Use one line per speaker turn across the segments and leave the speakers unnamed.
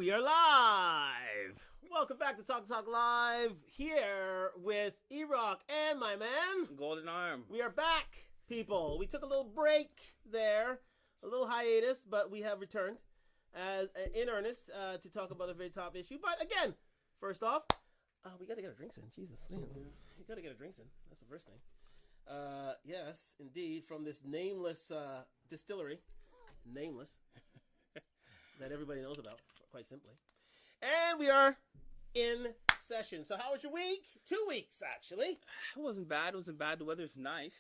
we are live. Welcome back to Talk Live, here with E-Rock and my man
Golden Arm.
We are back, people. We took a little break there, a little hiatus, but we have returned as in earnest to talk about a very top issue. But again, first off, we got to get our drinks in. Jesus, man. You got to get our drinks in. That's the first thing. Yes, indeed, from this nameless distillery, nameless, that everybody knows about, quite simply. And we are in session. So how was your week? 2 weeks, actually.
It wasn't bad. It wasn't bad. The weather's nice.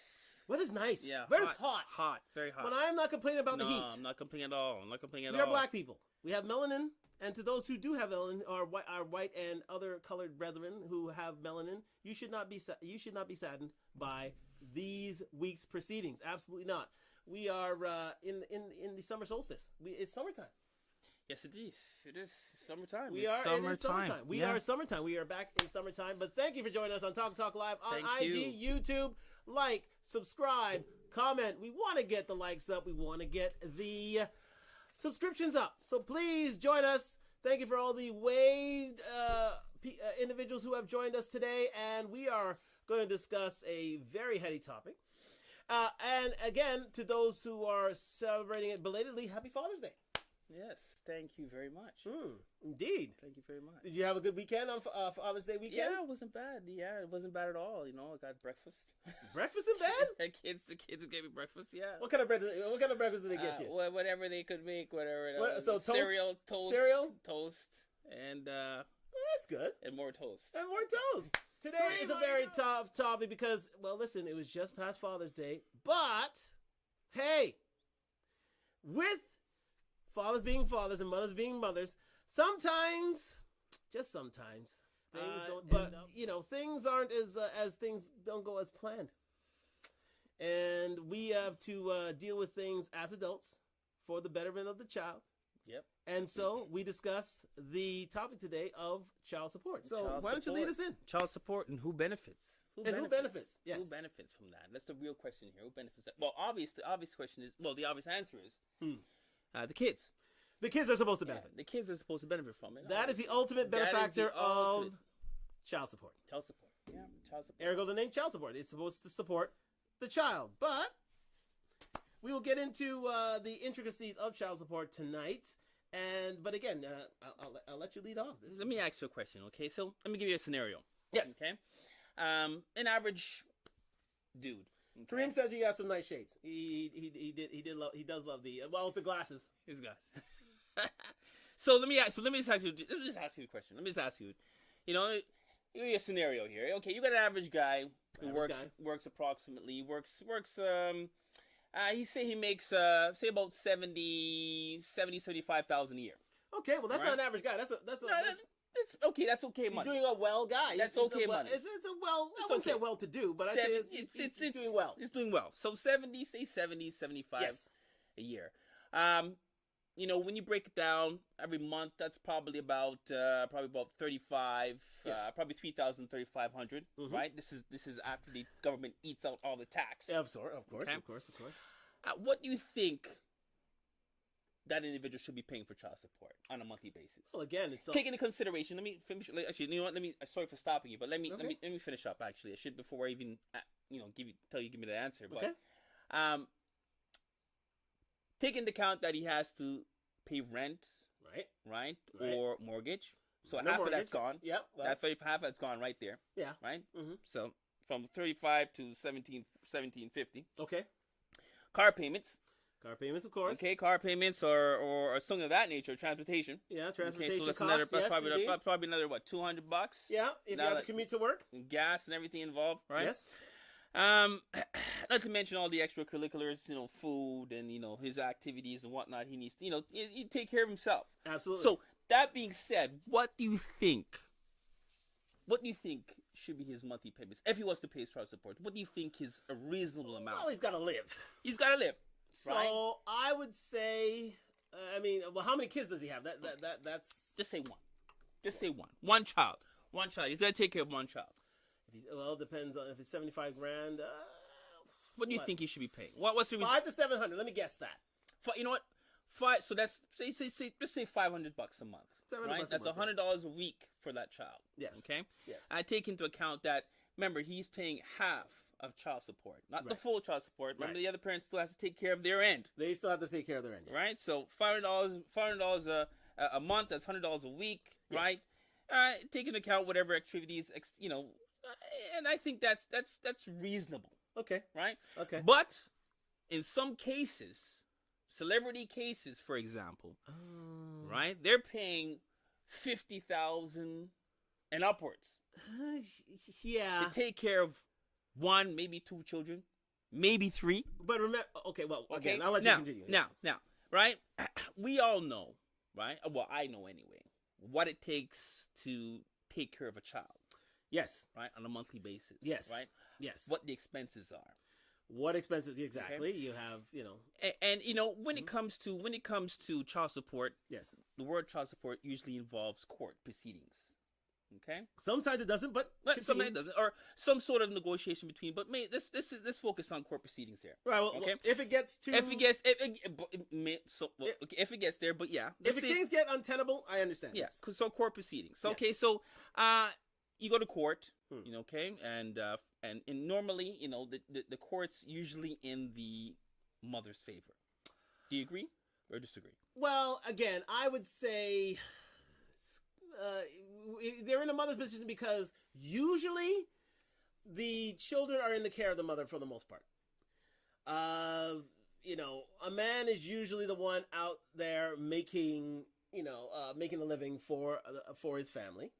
Weather's nice.
Yeah.
Weather's hot.
Hot. Very hot.
But I'm not complaining about the heat.
No, I'm not complaining at all. We
are black people. We have melanin. And to those who do have melanin, our white and other colored brethren who have melanin, you should not be saddened by these week's proceedings. Absolutely not. We are in the summer solstice. It's summertime.
Yes, it is. It is summertime.
It is summertime. We are summertime. We are back in summertime. But thank you for joining us on Talk Live on IG, YouTube. Like, subscribe, comment. We want to get the likes up. We want to get the subscriptions up. So please join us. Thank you for all the waved individuals who have joined us today. And we are going to discuss a very heady topic. And again, to those who are celebrating it belatedly, happy Father's Day.
Yes, thank you very much.
Indeed.
Thank you very much.
Did you have a good weekend on Father's Day weekend?
Yeah, it wasn't bad. Yeah, it wasn't bad at all. You know, I got breakfast.
Breakfast in bed?
The kids gave me breakfast. Yeah.
What kind of breakfast did they get you?
Whatever they could make. Whatever.
So toast,
cereal, toast, and
that's good.
And more toast.
And more toast. Today is a very tough topic because, well, listen, it was just past Father's Day, but hey, with fathers being fathers and mothers being mothers, sometimes, just sometimes, things aren't as things don't go as planned, and we have to deal with things as adults for the betterment of the child.
Yep.
And so we discuss the topic today of child support. So why don't you lead us in?
Child support and who benefits?
Who benefits? Yes.
Who benefits from that? That's the real question here. Who benefits? Well, the obvious question is, the obvious answer is the kids.
The kids are supposed to benefit.
The kids are supposed to benefit from it.
That is the ultimate benefactor of child support.
Child support. Yeah, child support.
Ergo, the name child support. It's supposed to support the child. But we will get into the intricacies of child support tonight. But again, I'll let you lead off.
Let me ask you a question, okay? So let me give you a scenario.
Yes.
Okay. An average dude. Okay?
Kareem says he got some nice shades. He does love it's the glasses.
His guys. So let me just ask you a question. Let me just ask you. You know, give me a scenario here. Okay, you got an average guy who works approximately he makes say about 75,000 a year.
Okay, well that's not an average guy. That's
it's okay. That's okay money.
He's doing a well guy.
That's okay money.
It's I wouldn't say well to do, but I say it's doing well.
It's doing well. So 70, 75 a year. You know, when you break it down every month, that's probably about 35, probably 3,000, 3,500, right? This is after the government eats out all the tax.
Yeah, of course.
What do you think that individual should be paying for child support on a monthly basis?
Well, again, it's
take into consideration. Let me finish. Actually, you know what? Sorry for stopping you, but let me finish up. Actually, I should before I even give me the answer. But take into account that he has to pay rent, right, or mortgage. So half of that's gone.
Yep.
Half that's gone right there.
Yeah.
Right. Mm-hmm. So from 35 to 1750.
Okay.
Car payments.
Car payments, of course.
Okay, car payments or something of that nature. Transportation.
Yeah, transportation
so
costs.
Probably another $200.
Yeah, if you have to commute to work.
Gas and everything involved, right?
Yes.
Not to mention all the extracurriculars, food and his activities and whatnot. He needs to, he take care of himself.
Absolutely.
So that being said, what do you think? What do you think should be his monthly payments if he wants to pay his child support? What do you think is a reasonable amount?
Well, he's got to live.
He's got to live.
So
right?
I would say, how many kids does he have? That's
just say one. Just say one. One child. He's got to take care of one child.
It depends on if it's $75,000.
What do you think he should be paying? What's the reason?
500 to 700. Let me guess that.
You know what? So that's let's say $500 a month. Right? That's $100 a week for that child.
Yes.
Okay.
Yes.
I take into account that. Remember, he's paying half of child support, not the full child support. Remember, the other parent still has to take care of their end.
They still have to take care of their end. Yes.
Right. So $500 a month. That's $100 a week. Yes. Right. Take into account whatever activities, and I think that's reasonable.
Okay.
Right.
Okay.
But in some cases, celebrity cases, for example, right, they're paying $50,000 and upwards.
Yeah.
To take care of one, maybe two children, maybe three.
But remember, again, I'll let you continue.
Now, right? We all know, right? Well, I know anyway, what it takes to take care of a child.
Yes.
Right? On a monthly basis.
Yes.
Right?
Yes.
What the expenses are.
What expenses exactly? Okay. You have,
and when it comes to child support,
yes,
the word child support usually involves court proceedings. Okay.
Sometimes it doesn't, but
sometimes it doesn't, or some sort of negotiation between. But let's focus on court proceedings here.
Right. Well, okay. If it gets to,
if it gets there, but yeah,
if things get untenable, I understand.
Yes. So court proceedings. So, yes. Okay. So, you go to court. Okay, and normally, the court's usually in the mother's favor. Do you agree or disagree?
Well, again, I would say. They're in the mother's position because usually the children are in the care of the mother for the most part. A man is usually the one out there making a living for his family.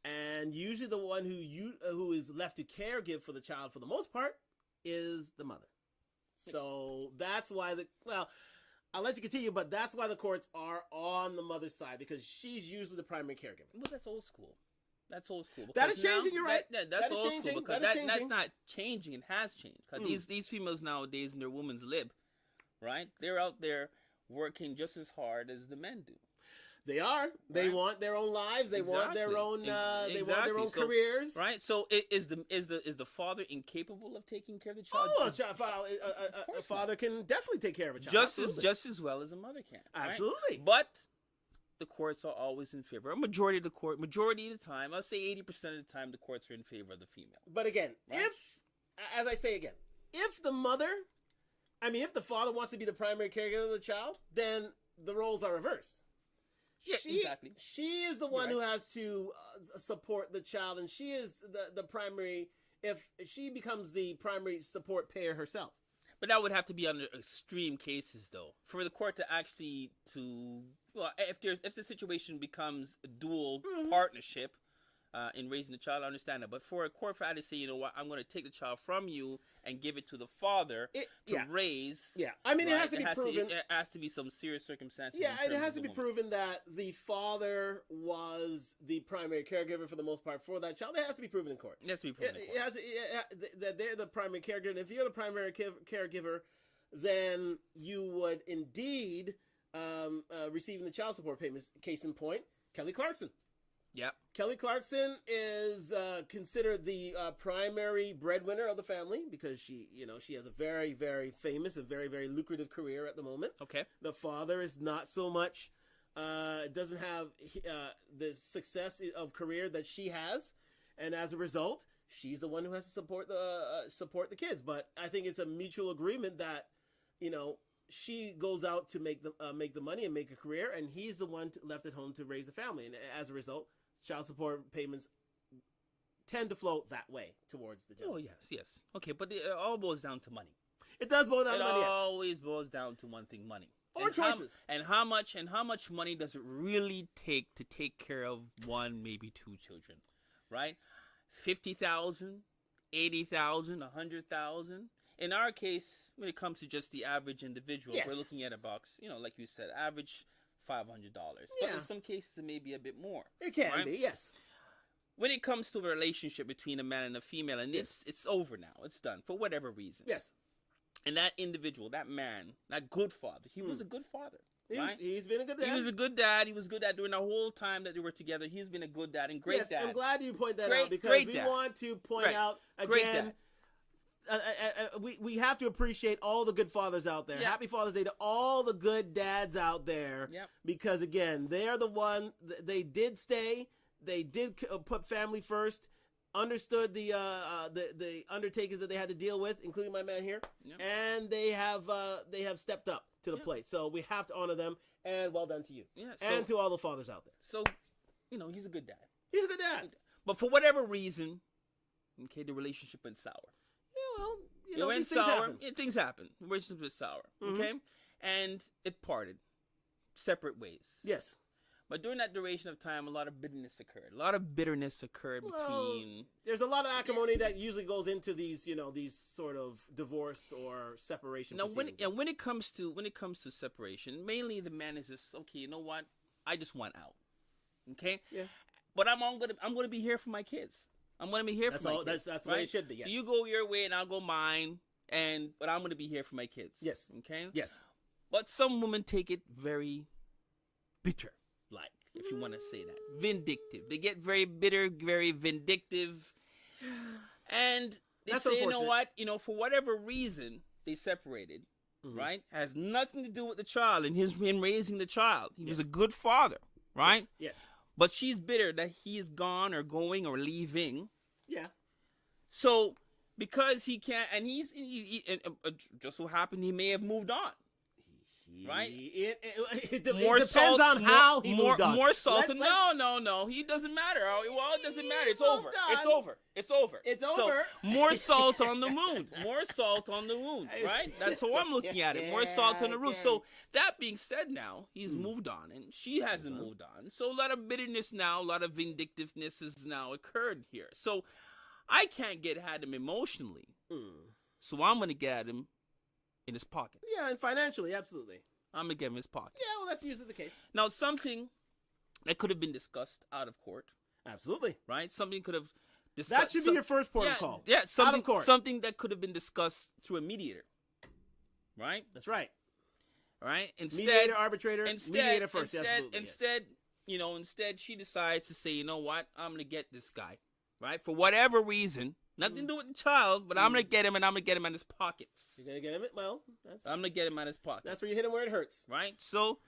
And usually the one who is left to caregive for the child for the most part is the mother. So that's why I'll let you continue, but that's why the courts are on the mother's side, because she's usually the primary caregiver.
Well, that's old school.
That is changing, you're right.
That's old school, because that's not changing. It has changed. Because these females nowadays in their woman's lib, right? They're out there working just as hard as the men do.
They are. Right? They want their own lives. They want their own. They want their own careers.
Right. So, is the father incapable of taking care of the child?
Oh, a father can definitely take care of a child.
Just as well as a mother can. Right?
Absolutely.
But the courts are always in favor. A majority of the time, I'll say 80% of the time, the courts are in favor of the female.
But again, as I say again, if the father wants to be the primary caregiver of the child, then the roles are reversed.
Yeah, exactly.
She is the one who has to support the child, and she is the primary. If she becomes the primary support payer herself,
but that would have to be under extreme cases, though, for the court to actually if the situation becomes a dual partnership in raising the child, I understand that. But for a court to say, you know what, I'm going to take the child from you and give it to the father to raise.
Yeah, I mean, it has to be proven.
It has to be some serious circumstances.
Yeah, and it has to be proven that the father was the primary caregiver for the most part for that child. It has to be proven in court.
It has to be proven in court.
That they're the primary caregiver. And if you're the primary caregiver, then you would indeed receiving the child support payments. Case in point, Kelly Clarkson.
Yeah,
Kelly Clarkson is considered the primary breadwinner of the family because she has a very, very famous and very, very lucrative career at the moment.
Okay.
The father is not so much, doesn't have the success of career that she has, and as a result, she's the one who has to support the kids. But I think it's a mutual agreement that she goes out to make the money and make a career, and he's the one left at home to raise a family, and as a result, child support payments tend to flow that way towards the gentleman.
Oh, yes. Okay, but it all boils down to money.
It does boil down to money, yes.
It always boils down to one thing, money.
Or choices.
How much money does it really take to take care of one, maybe two children, right? 50,000, 80,000, 100,000. In our case, when it comes to just the average individual, we're looking at a box, like you said, average $500. But in some cases, it may be a bit more.
It can be, yes.
When it comes to a relationship between a man and a female, and it's over now, it's done for whatever reason.
Yes.
And that individual, that man, that good father, he was a good father. Right?
He's been a good dad.
He was a good dad. He was good dad during the whole time that they were together. He's been a good dad and great dad.
I'm glad you point that out because we want to point out again. we have to appreciate all the good fathers out there.
Yeah.
Happy Father's Day to all the good dads out there.
Yep.
Because again, they are the one. They did stay. They did put family first. Understood the undertakings that they had to deal with, including my man here,
Yep.
and they have stepped up to the
Yep.
plate. So we have to honor them, and well done to you,
Yeah.
and to all the fathers out there.
So, he's a good dad.
He's a good dad.
But for whatever reason, okay, the relationship went sour.
Yeah, well,
It went
these things
sour.
happen.
Yeah, things happen. The relationship was sour.
Mhm.
Okay, and it parted, separate ways.
Yes.
But during that duration of time, a lot of bitterness occurred. A lot of bitterness occurred between.
There's a lot of acrimony that usually goes into these, these sort of divorce or separation.
Now, when
proceedings.
it comes to separation, mainly the man is just okay. You know what? I just want out. Okay.
Yeah.
But I'm gonna be here for my kids. I'm gonna be here
That's
for my
all-
kids.
that's the way it should be, yes.
So you go your way and I'll go mine, but I'm gonna be here for my kids.
Yes.
Okay.
Yes.
But some women take it very bitter, like, if you want to say that. Vindictive. They get very bitter, very vindictive. And they
That's
say, you know
unfortunate.
what? For whatever reason, they separated,
Mhm.
right? Has nothing to do with the child and him raising the child. He was a good father, right?
Yes.
But she's bitter that he is gone or going or leaving.
Yeah.
So, because he can't, and just so happened he may have moved on. Right?
It
More
depends
salt,
on how he
more,
moved on.
More salt.
Let's-
No. He doesn't matter. Well, it doesn't matter. It's
He
over.
moved
It's
on.
over. It's over.
It's
So,
over.
more salt on the wound. More salt on the wound. Right? That's how I'm looking at it. More salt on the wound.
Okay.
So that being said, now he's moved on, and she hasn't moved on. So a lot of bitterness now, a lot of vindictiveness has now occurred here. So I can't get at him emotionally. So I'm gonna get him in his pocket.
Yeah, and financially, absolutely.
I'm gonna get him in his pocket.
Yeah, well, that's usually the case.
Now, something that could have been discussed out of court,
Absolutely.
right? Something could have discussed.
That should be your first port of call.
Yeah, something,
out of court.
something that could have been discussed through a mediator, right?
That's right.
Right?
Mediator, arbitrator, mediator first. Absolutely,
Instead, she decides to say, you know what? I'm gonna get this guy, right? For whatever reason, nothing to do with the child, but I'm gonna get him, and I'm gonna get him in his pockets.
You're gonna get him. Well,
I'm gonna get him in his pockets.
that's where you hit him where it hurts.
Right? So,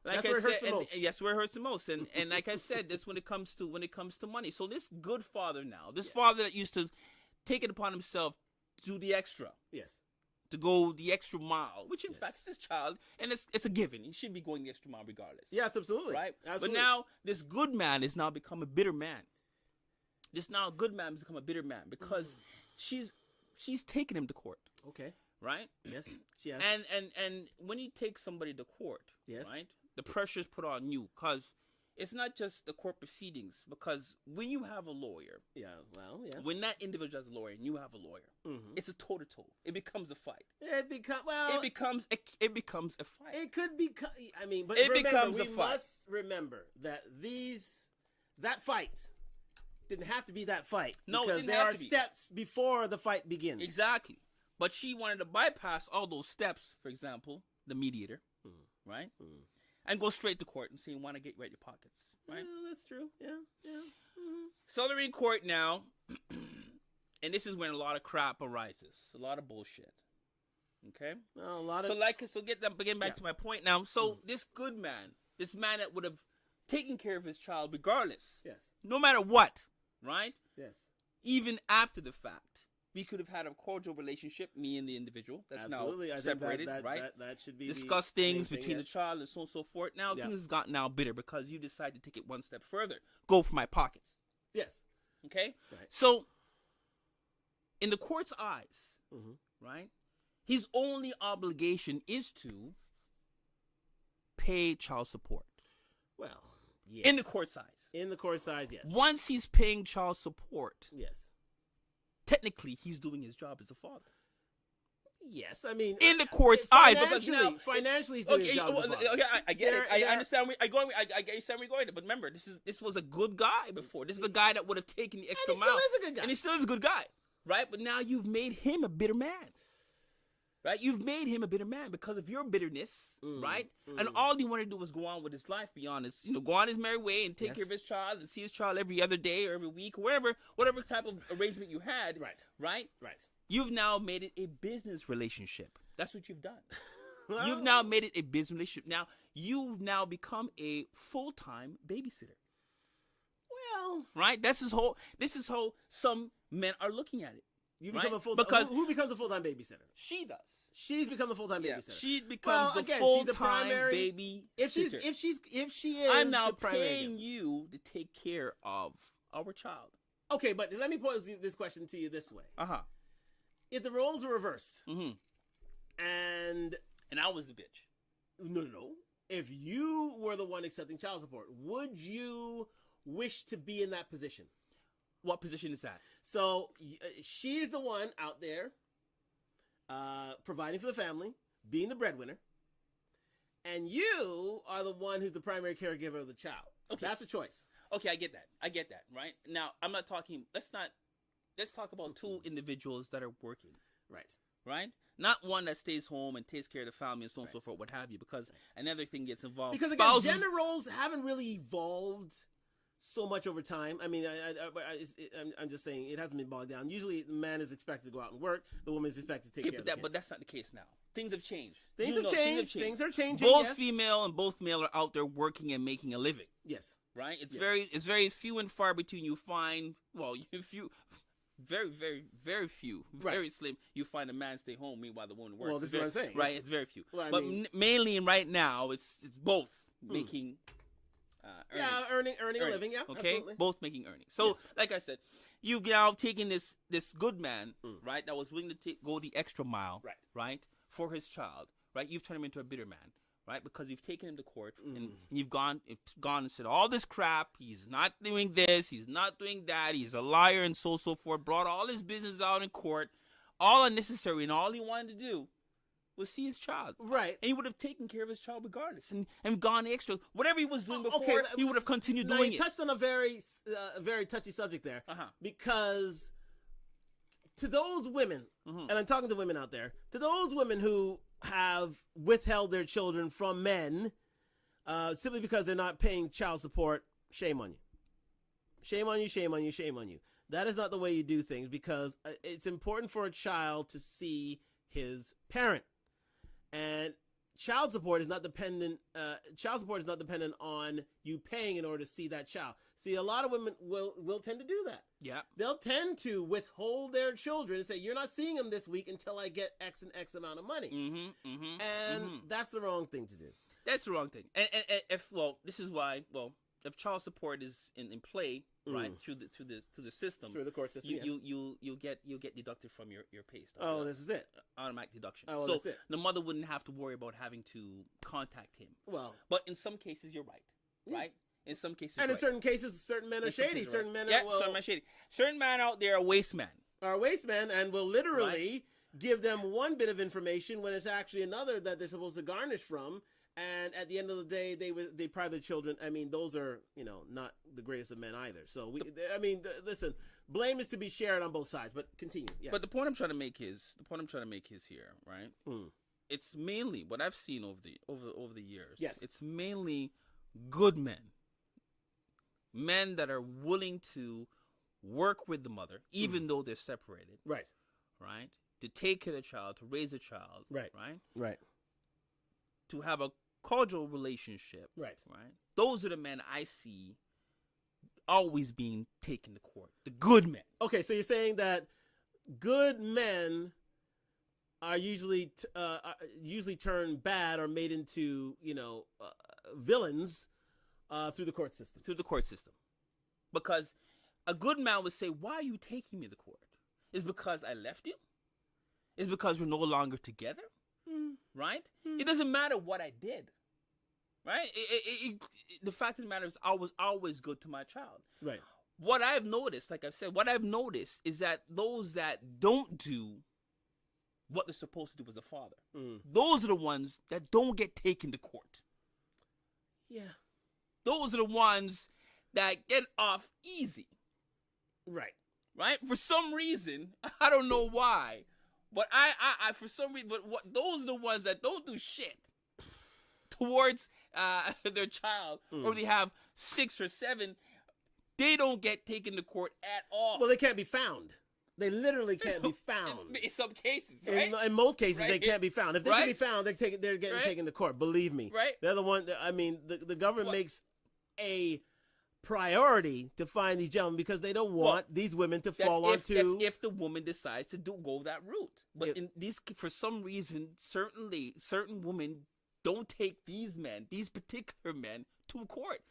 like
That's
I
where it
said,
hurts the most.
yes, where it hurts the most, and like I said, this when it comes to money. So this good father now, this father that used to take it upon himself to do the extra,
Yes.
to go the extra mile, which in
Yes.
fact is his child, and it's a given. He should be going the extra mile regardless.
Yes, absolutely.
Right?
Absolutely.
But now this good man has now become a bitter man. This now good man has become a bitter man because she's taken him to court,
Okay.
right?
Yes. Yes.
And when you take somebody to court,
Yes.
right, the pressure is put on you because it's not just the court proceedings. Because when you have a lawyer,
Yeah. Well. Yes.
when that individual has a lawyer and you have a lawyer, it's a toe-to-toe. It becomes a fight.
it
It becomes a fight.
It could be. I mean, but
It
remember,
becomes a
we
fight.
must remember that that fight didn't have to be that fight.
No, it
because
didn't
there
have
are
to be.
steps before the fight begins.
Exactly. But she wanted to bypass all those steps, for example, the mediator, right? And go straight to court and say, you want to get right in your pockets, right?
Yeah, that's true. Yeah. Yeah.
So they're in court now, and this is when a lot of crap arises, a lot of bullshit. Okay?
Well, a lot of.
Getting back to my point now. So this good man, this man that would have taken care of his child regardless,
Yes.
no matter what, right?
Yes.
Even after the fact, we could have had a cordial relationship, me and the individual that's
Absolutely.
now
I think
separated,
that,
right?
That should be
Discuss
the
things
main
between the
yes.
child and so on and so forth. Now
Yeah.
things have gotten now bitter because you decided to take it one step further. Go for my pockets.
Yes.
Okay?
Right.
So, in the court's eyes,
Mhm.
right, his only obligation is to pay child support.
Well. Yes.
In the court's eyes.
In the court side, yes.
Once he's paying child support,
Yes.
technically he's doing his job as a father.
Yes. I mean,
In the court's eyes, because
financially,
now
financially, he's doing his
Okay,
job as a father.
okay, I get it. I
There-
understand. I understand where you're going. But remember, this was a good guy before. This is the guy that would have taken the extra
And he still
mile.
is a good guy.
And he still is a good guy, right? But now you've made him a bitter man, right? You've made him a bitter man because of your bitterness, right? And all he wanted to do was go on with his life, be honest. You know, go on his merry way and take care of his child and see his child every other day or every week, whatever type of arrangement you had, right? You've now made it a business relationship. That's what you've done. You've now made it a business relationship. Now, you've now become a full-time babysitter.
Well,
right? This is how some men are looking at it.
You become a full-time, because who becomes a full-time babysitter?
She does.
She's become a full-time babysitter.
She becomes the full-time baby.
If she is,
I'm now paying you to take care of our child.
Okay, but let me pose this question to you this way. If the roles were reversed, and
I was the bitch.
No. If you were the one accepting child support, would you wish to be in that position?
What position is that?
So she's the one out there providing for the family, being the breadwinner, and you are the one who's the primary caregiver of the child. Okay. That's a choice.
Okay, I get that, right? Now, I'm not talking, let's talk about two individuals that are working. Right? Not one that stays home and takes care of the family and so on and so forth, what have you, because another thing gets involved.
Because again, gender roles haven't really evolved so much over time. I mean, I'm just saying it hasn't been bogged down. Usually, the man is expected to go out and work. The woman is expected to take care of the kids.
But that's not the case now. Things have changed.
Things have changed. Things are changing.
Both female and both male are out there working and making a living.
Yes.
Right? It's very few and far between you find, very, very, very few, very slim. You find a man stay home, meanwhile the woman works.
Well, this is what I'm saying.
Right, it's very few.
Well,
mainly right now, it's both making
earnings. Earning a living,
okay?
Absolutely.
Both making earnings. So, like I said, you've now taken this good man, right, that was willing to go the extra mile, right, for his child, right? You've turned him into a bitter man. Right, because you've taken him to court and you've gone and said all this crap. He's not doing this. He's not doing that. He's a liar and so forth. Brought all his business out in court, all unnecessary, and all he wanted to do was see his child.
Right,
and he would have taken care of his child regardless, and gone the extra. Whatever he was doing before, he would have continued doing it.
You touched on a very touchy subject there, because to those women, and I'm talking to women out there, to those women who have withheld their children from men simply because they're not paying child support, shame on you. Shame on you, shame on you, shame on you. That is not the way you do things, because it's important for a child to see his parent. And child support is not dependent on you paying in order to see that child. See, a lot of women will tend to do that.
Yeah.
They'll tend to withhold their children and say, you're not seeing them this week until I get X and X amount of money. That's the wrong thing to do.
That's the wrong thing. And if child support is in play, right, through the system,
through the court system,
you'll get deducted from your pay stub.
Oh, this is it.
Automatic deduction.
Oh, well, that's it.
The mother wouldn't have to worry about having to contact him.
Well,
but in some cases, you're right. Right. In some cases,
and in certain cases, certain men are shady. Certain men
are shady. Certain men out there are waste men.
Are waste men, and will literally give them one bit of information when it's actually another that they're supposed to garnish from. And at the end of the day, they deprive their children. I mean, those are not the greatest of men either. So listen, blame is to be shared on both sides. But continue. Yes.
But the point I'm trying to make is here, right? It's mainly what I've seen over the years.
Yes,
it's mainly good men. Men that are willing to work with the mother, even though they're separated.
Right.
Right? To take care of the child, to raise a child.
Right.
Right?
Right.
To have a cordial relationship.
Right.
Right? Those are the men I see always being taken to court. The good men.
Okay, so you're saying that good men are usually turned bad or made into, villains through the court system.
Through the court system. Because a good man would say, why are you taking me to court? Is because I left you? Is because we're no longer together? Right? It doesn't matter what I did. Right? The fact of the matter is I was always good to my child.
Right.
What I've noticed, like I've said, is that those that don't do what they're supposed to do as a father, those are the ones that don't get taken to court.
Yeah.
Those are the ones that get off easy.
Right.
Right? For some reason, I don't know why, But I for some reason, but those are the ones that don't do shit towards their child, or they have 6 or 7. They don't get taken to court at all.
Well, they can't be found. They literally can't be found.
In some cases, right?
In most cases,
right?
they can't be found. If they can be found, they're getting
right?
taken to court. Believe me.
Right.
They're the one. I mean, the government makes a priority to find these gentlemen because they don't want these women to fall onto.
That's if the woman decides to go that route. But in these, for some reason, certain women don't take these particular men to court.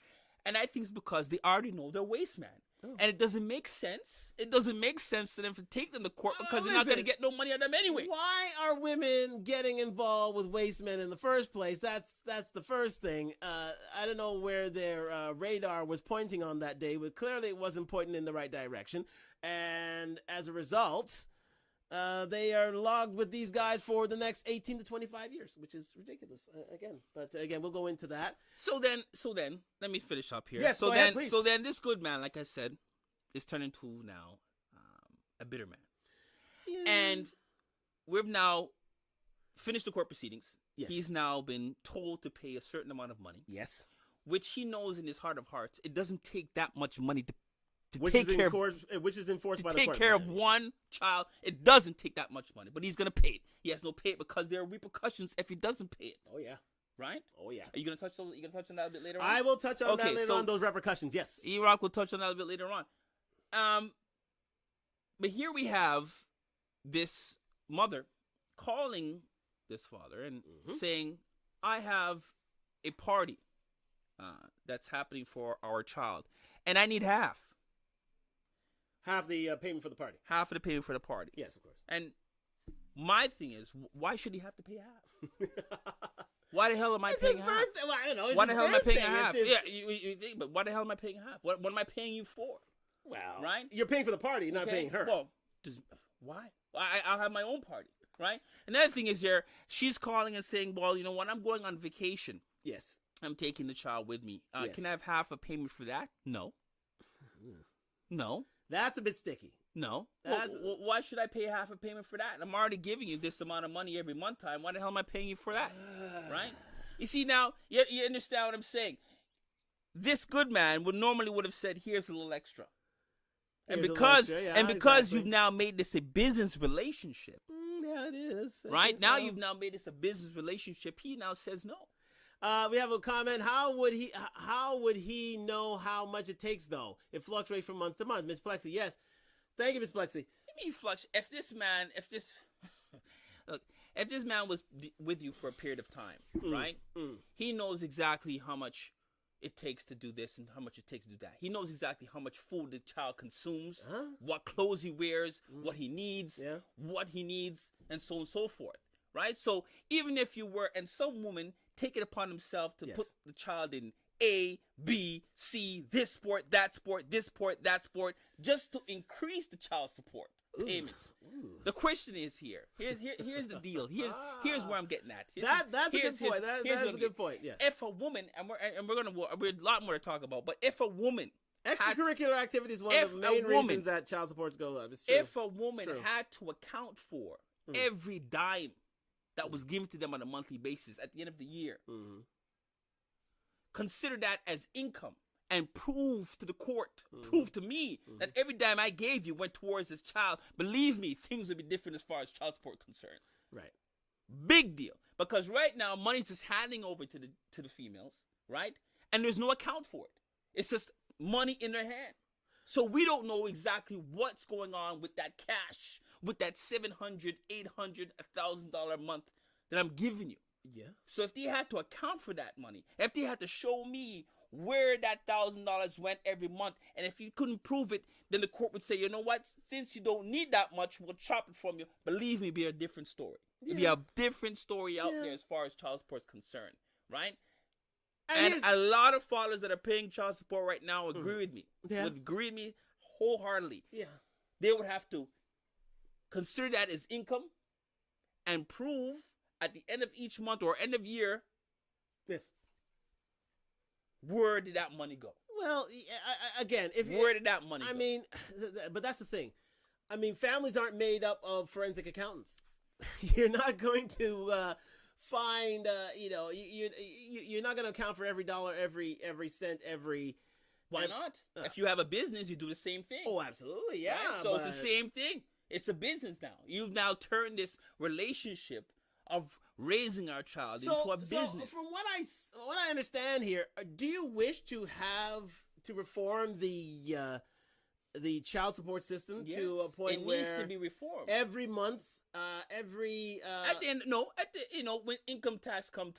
And I think it's because they already know their waist man. Oh. And it doesn't make sense. It doesn't make sense to them to take them to court because they're not going to get no money out of them anyway.
Why are women getting involved with waste men in the first place? That's the first thing. I don't know where their radar was pointing on that day, but clearly it wasn't pointing in the right direction. And as a result, they are logged with these guys for the next 18 to 25 years, which is ridiculous. But we'll go into that.
So then, let me finish up here.
Yes, go ahead, please.
So then, this good man, like I said, is turned into now a bitter man, and we've now finished the court proceedings. Yes. He's now been told to pay a certain amount of money.
Yes,
which he knows in his heart of hearts, it doesn't take that much money to
which
take
is
care
which is enforced by the
take
court.
care of one child. It doesn't take that much money, but he's gonna pay it. He has no pay it because there are repercussions if he doesn't pay it.
Oh yeah,
right.
Oh yeah.
Are you gonna touch on? You gonna touch on that a bit later on?
I will touch on that later on. Those repercussions. Yes.
E-Rock will touch on that a bit later on. But here we have this mother calling this father and saying, "I have a party that's happening for our child, and I need half."
Half the payment for the party.
Half of the payment for the party.
Yes, of course.
And my thing is, why should he have to pay half? Why the hell am I paying half?
Well, I don't know.
Why the hell am I paying half? Yeah, you think, but why the hell am I paying half? What am I paying you for?
Well,
right?
You're paying for the party, not paying her.
Well, why? I'll have my own party, right? Another thing is here, she's calling and saying, well, you know what? I'm going on vacation.
Yes.
I'm taking the child with me.
Yes.
Can I have half a payment for that? No. No.
That's a bit sticky.
No. Why should I pay half a payment for that? I'm already giving you this amount of money every month time. Why the hell am I paying you for that? Right? You see now, you understand what I'm saying. This good man would have said, here's a little extra. And because you've now made this a business relationship.
Yeah, it is.
Right? Now you've now made this a business relationship. He now says no.
We have a comment. How would he know how much it takes though? It fluctuates from month to month. Miss Plexi, yes. Thank you, Miss Plexi.
I mean, if this man was with you for a period of time, right? He knows exactly how much it takes to do this and how much it takes to do that. He knows exactly how much food the child consumes, what clothes he wears, what he needs, and so on and so forth. Right? So even if you were, and some woman take it upon himself to put the child in A, B, C, this sport, that sport, this sport, that sport, just to increase the child support payments. Ooh. The question is here. Here's the deal. Here's where I'm getting at.
That's a good point. That's a good point. Yes.
If a woman, and we're a lot more to talk about, but if a woman,
extracurricular activity is one of the main reasons that child supports go up. It's true.
If a woman had to account for every dime that was given to them on a monthly basis at the end of the year, consider that as income and prove to the court, prove to me that every dime I gave you went towards this child. Believe me, things would be different as far as child support concerned.
Right.
Big deal. Because right now, money's just handing over to the females, right? And there's no account for it. It's just money in their hand. So we don't know exactly what's going on with that cash, with that $700, $800, $1,000 a month that I'm giving you.
Yeah.
So if they had to account for that money, if they had to show me where that $1,000 went every month, and if you couldn't prove it, then the court would say, you know what, since you don't need that much, we'll chop it from you. Believe me, it'd be a different story. It'd be a different story out there as far as child support is concerned, right? And a lot of fathers that are paying child support right now agree with me. Would agree with me wholeheartedly.
Yeah.
They would have to consider that as income and prove at the end of each month or end of year, where did that money go?
Well, again,
where did that money go?
I mean, but that's the thing. I mean, families aren't made up of forensic accountants. you're not going to find, you're not going to account for every dollar, every cent, every.
Why not? If you have a business, you do the same thing.
Oh, absolutely, yeah.
Right? So it's the same thing. It's a business now. You've now turned this relationship of raising our child into a business.
So from what I understand here, do you wish to reform the child support system to a point where
it needs to be reformed
every month,
when income tax come,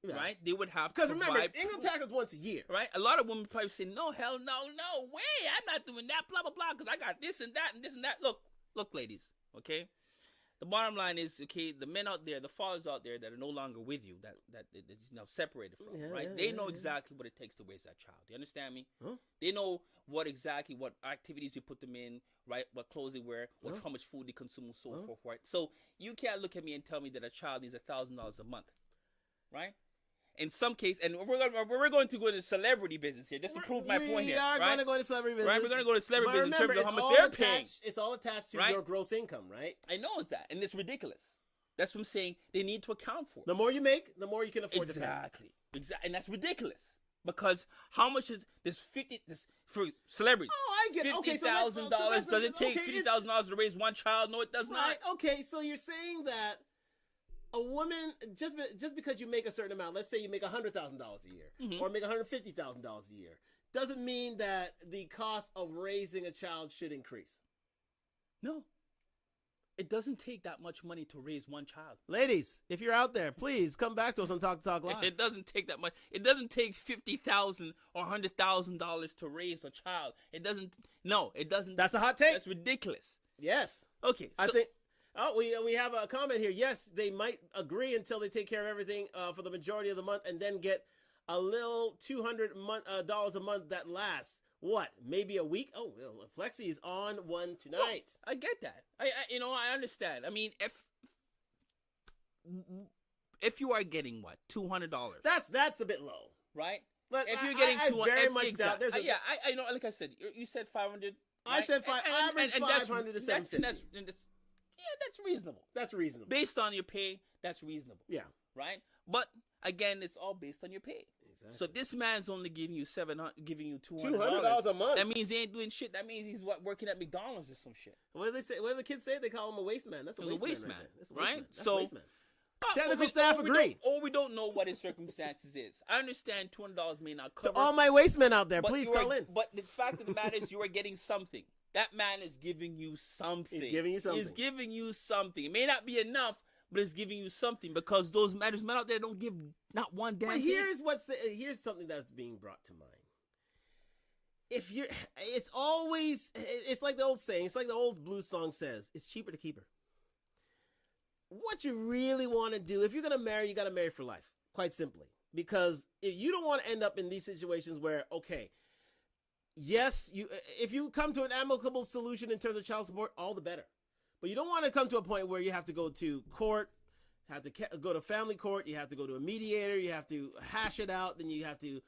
right? They would have to
because remember, income tax is once a year,
right? A lot of women probably say, "No, hell, no way! I'm not doing that, blah blah blah, because I got this and that and this and that." Look, ladies, okay. The bottom line is, okay, the men out there, the fathers out there that are no longer with you, that is now separated from, right? They know exactly what it takes to raise that child. You understand me?
Huh?
They know what activities you put them in, right? What clothes they wear, how much food they consume, and so forth, right? So you can't look at me and tell me that a child needs $1,000 a month, right? In some cases, and we're going to go to celebrity business here just to prove my point here.
We are going to go to celebrity business.
Right? We're going to go to celebrity business in terms of how much they're paying.
It's all attached to your gross income, right?
I know it's that, and it's ridiculous. That's what I'm saying. They need to account for it.
The more you make, the more you can afford to pay.
Exactly, and that's ridiculous. Because how much is this for celebrities?
Oh, I get it. Okay,
$50,000. Does it take $50,000 to raise one child? No, it does not.
Okay, so you're saying that a woman, just because you make a certain amount, let's say you make $100,000 a year, or make $150,000 a year, doesn't mean that the cost of raising a child should increase.
No. It doesn't take that much money to raise one child.
Ladies, if you're out there, please come back to us on Talk to Talk Live.
It doesn't take that much. It doesn't take $50,000 or $100,000 to raise a child. It doesn't. No, it doesn't.
That's a hot take.
That's ridiculous.
Yes.
Okay.
I think. Oh, we have a comment here. Yes, they might agree until they take care of everything for the majority of the month, and then get a little $200 a month that lasts. What? Maybe a week? Oh, well, Flexi is on one tonight.
Well, I get that. I understand. I mean, if you are getting what, $200,
that's a bit low,
right?
But
if you're getting
I very much doubt.
I know. Like I said, you said 500.
I said average 500 to 750.
That's reasonable.
That's reasonable.
Based on your pay, that's reasonable.
Yeah.
Right? But again, it's all based on your pay. Exactly. So this man's only giving you $200
a month.
That means he ain't doing shit. That means he's working at McDonald's or some shit.
What do they say? What do the kids say? They call him a waste man. That's a waste man.
Right?
So technical staff agree.
Or we don't know what his circumstances is. I understand $200 may not cover.
To all my waste men out there, please call in.
But the fact of the matter is, you are getting something. That man is giving you something.
He's giving you something.
He's giving you something. It may not be enough, but it's giving you something, because those men out there don't give not one damn thing.
Here's something that's being brought to mind. It's like the old saying. It's like the old blues song says. It's cheaper to keep her. What you really want to do, if you're gonna marry, you gotta marry for life. Quite simply, because if you don't want to end up in these situations where, okay, yes, if you come to an amicable solution in terms of child support, all the better. But you don't want to come to a point where you have to go to court, have to go to family court, you have to go to a mediator, you have to hash it out, then you have to,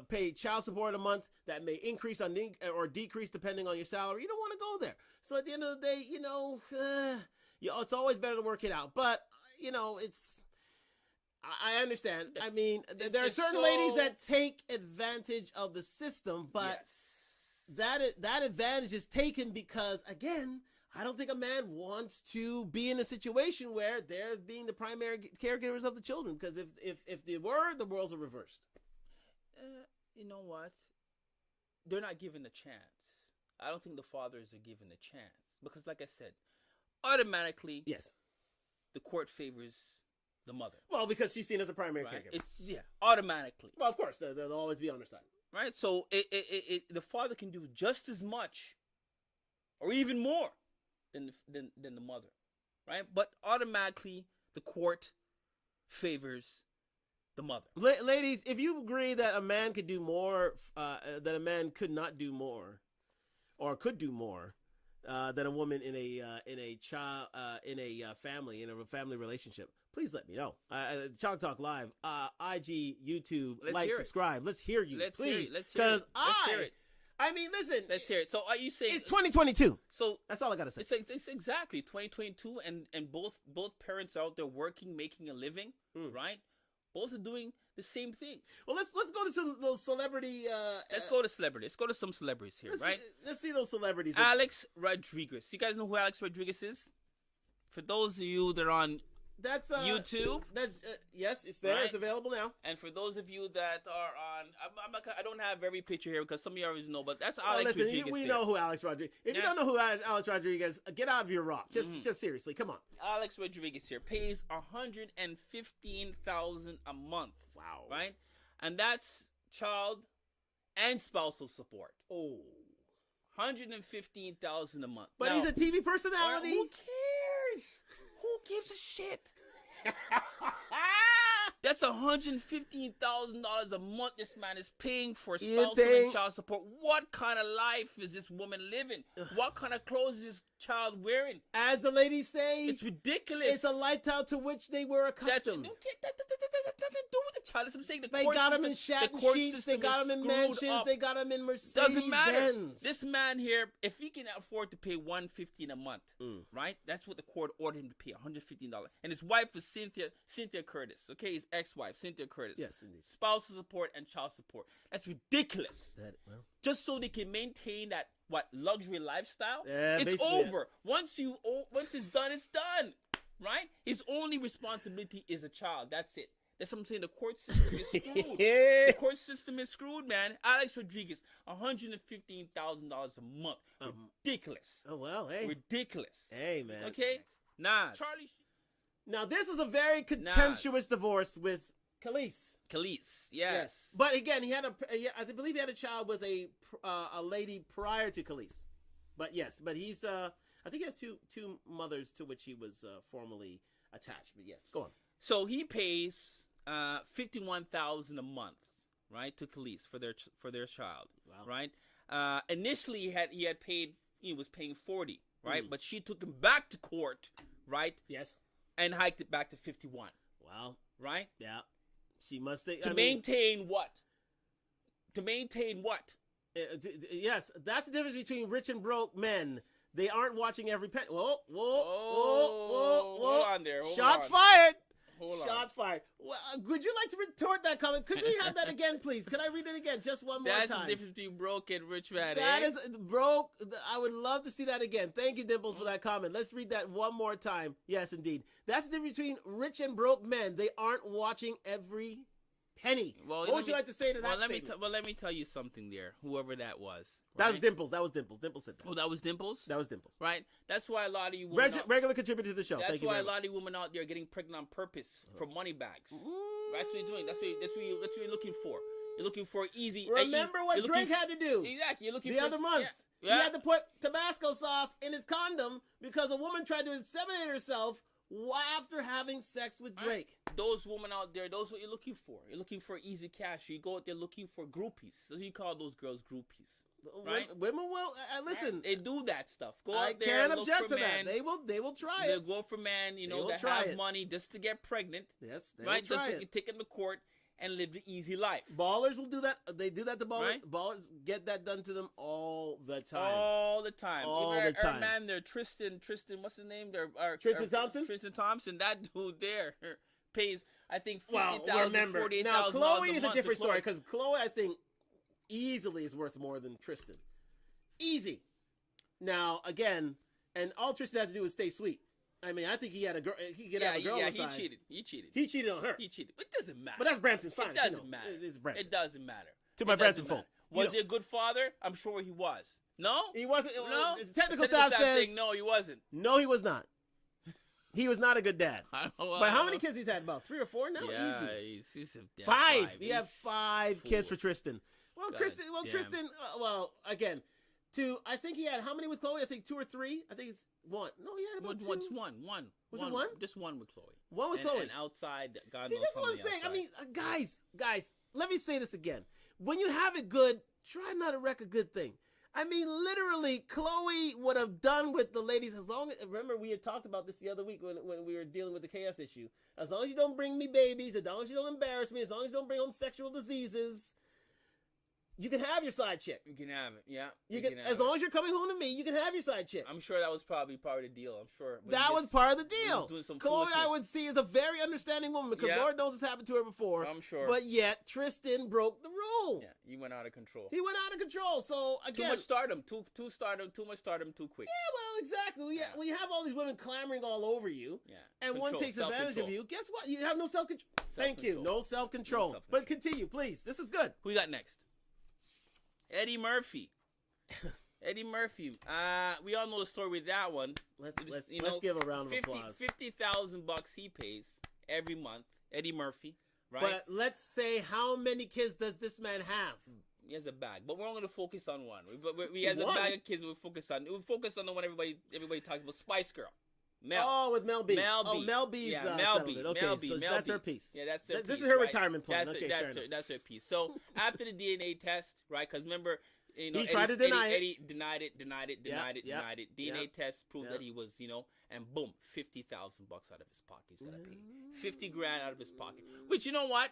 pay child support a month that may increase or decrease depending on your salary. You don't want to go there. So at the end of the day, it's always better to work it out. But, I understand. I mean, there are certain ladies that take advantage of the system, but that advantage is taken because, again, I don't think a man wants to be in a situation where they're being the primary caregivers of the children. Because if they were, the worlds are reversed.
You know what? They're not given a chance. I don't think the fathers are given a chance. Because like I said, automatically,
yes,
the court favors the mother.
Well, because she's seen as a primary caregiver.
Automatically.
Well, of course, they'll always be on her side.
Right? So the father can do just as much or even more than the mother, right? But automatically, the court favors the mother.
Ladies, if you agree that a man could do more, that a man could not do more, or could do more than a woman in a family relationship, please let me know. Chalk Talk Live, IG, YouTube, subscribe. Let's hear you, please.
Let's hear it.
I mean, listen.
Let's hear it. So are you saying
it's 2022?
So
that's all I gotta say.
It's exactly 2022, and both parents are out there working, making a living, right? Both are doing the same thing.
Well, let's go to some those celebrity.
Let's go to celebrity. Let's go to some celebrities here, right?
Let's see those celebrities.
Alex Rodriguez. You guys know who Alex Rodriguez is? For those of you that are on YouTube.
That's yes, it's there. Right? It's available now.
And for those of you that are on, I don't have every picture here because some of you already know, but that's Alex Rodriguez.
We know who Alex Rodriguez. If you don't know who Alex Rodriguez, get out of your rock. Just seriously, come on.
Alex Rodriguez here pays $115,000 a month.
Wow.
Right, and that's child and spousal support.
Oh.
$115,000 a month.
But now, he's a TV personality.
Who cares? Who gives a shit? That's $115,000 a month this man is paying for spousal and child support. What kind of life is this woman living? What kind of clothes is this child wearing?
As the ladies say,
it's ridiculous.
It's a lifestyle to which they were accustomed.
That's nothing to do with the child. I'm saying
they got them in satin sheets, they got them in mansions, they got them in Mercedes
Doesn't matter.
Benz.
This man here, if he can afford to pay $115 a month, right? That's what the court ordered him to pay, $115. And his wife was Cynthia Curtis, okay? His ex-wife, Cynthia Curtis.
Yes, indeed.
Spousal support and child support. That's ridiculous. Just so they can maintain that luxury lifestyle. It's over. Once it's done, it's done. Right? His only responsibility is a child. That's it. That's what I'm saying. The court system is screwed. The court system is screwed, man. Alex Rodriguez, $115,000 a month. Ridiculous.
Oh well, hey.
Ridiculous.
Hey, man.
Okay. Nas.
Charlie. Now this is a very contentious divorce with Khalees.
Yes.
But again, I believe he had a child with a lady prior to Khalees. But yes, he's I think he has two mothers to which he was formally attached. But yes, go on.
So he pays $51,000 a month, right, to Khalees for their child, right? Initially he was paying $40,000, right? But she took him back to court, right?
Yes. And
hiked it back to $51,000.
Wow.
Right?
Yeah. She must think,
maintain what? To maintain what?
Yes, that's the difference between rich and broke men. They aren't watching every penny. Whoa.
Hold on there.
Shots fired. Shots fired. Well, would you like to retort that comment? Could we have that again, please? Could I read it again just one more time?
That's the difference between broke and rich man.
That is broke. I would love to see that again. Thank you, Dimples, for that comment. Let's read that one more time. Yes, indeed. That's the difference between rich and broke men. They aren't watching every penny. Well, what would you like to say to that statement?
Let me tell you something there, whoever that was.
Right? That was Dimples. Dimples said that.
Oh, that was Dimples?
That was Dimples.
Right? That's why a lot of you women...
regular contributor to the show.
That's why a lot of women out there are getting pregnant on purpose for money bags. That's what you're doing. That's what you're looking for. You're looking for easy...
Remember what Drake had to do.
Exactly. You're looking
the other month. Yeah. He had to put Tabasco sauce in his condom because a woman tried to inseminate herself after having sex with Drake.
Right. Those women out there, those what you're looking for. You're looking for easy cash. You go out there looking for groupies. So you call those girls groupies. Right?
Women will listen.
They do that stuff. Go out there.
I can't object to that. They will try it.
They'll go for men, that have money just to get pregnant.
Yes, they
right.
Will try
just so
it.
you can take them to court and live the easy life.
Ballers will do that. They do that to ballers.
Right?
Ballers get that done to them all the time.
All the time.
Our
man, they're Tristan. What's his name?
Tristan Thompson.
Tristan Thompson. That dude there pays, I think, $50,000, $48,000.
Now Chloe is a different story because Chloe, I think, easily is worth more than Tristan. Easy. Now again, and all Tristan had to do was stay sweet. I mean, I think he had a girl. He could have a girl.
Yeah,
on the
he
side.
cheated.
He cheated on her.
He cheated. But it doesn't matter.
But that's Brampton. Fine.
It doesn't matter.
It's Brampton.
It doesn't matter.
To my Brampton folk.
Was he a good father? I'm sure he was. No?
He wasn't.
No?
The technical staff says
saying no, he wasn't.
No, he was not. He was not a good dad.
But
how many kids he's had? About 3 or 4 now?
Yeah,
easy.
He's a
5. He had 5 kids for Tristan. Well, Tristan. Again, I think he had how many with Chloe? I think 2 or 3. I think it's 1. No, he had about 2.
One.
Was it 1?
Just 1 with Chloe.
1 with Chloe.
And outside, God
See,
knows
this is what I'm saying.
Outside.
I mean, guys, let me say this again. When you have it good, try not to wreck a good thing. I mean, literally, Chloe would have done with the ladies as long as... Remember, we had talked about this the other week when we were dealing with the KS issue. As long as you don't bring me babies, as long as you don't embarrass me, as long as you don't bring home sexual diseases, You can have your side chick.
You can have it. Yeah.
You can as long as you're coming home to me, you can have your side chick.
I'm sure that was probably part of the deal. I'm sure.
That was part of the deal. Chloe, I would see, is a very understanding woman because Lord knows it's happened to her before.
I'm sure.
But yet, Tristan broke the rule.
Yeah, he went out of control.
He went out of control. So, again.
Too much stardom. Too much stardom too quick.
Yeah, well, exactly. When you have all these women clamoring all over you, and one takes advantage of you, guess what? You have no self-control. Thank you. No self-control. But continue, please. This is good.
Who we got next? Eddie Murphy. Eddie Murphy. We all know the story with that one.
Let's give a round of applause.
$50,000 he pays every month. Eddie Murphy, right?
But let's say, how many kids does this man have?
He has a bag, but we're only going to focus on one. He has a bag of kids. We'll focus on the one everybody talks about. Spice Girl. Mel.
Oh, with Mel B.
Mel B.
Oh, Mel B's
Mel B.
Okay,
Mel B.
so
Mel
that's
B.
her piece.
Yeah, that's her piece.
This is her retirement plan.
That's her piece. So after the DNA test, right? Because remember,
he tried to deny it.
Eddie denied it. DNA test proved that he was, and boom, $50,000 out of his pocket. He's gotta pay $50,000 out of his pocket. Which, you know what?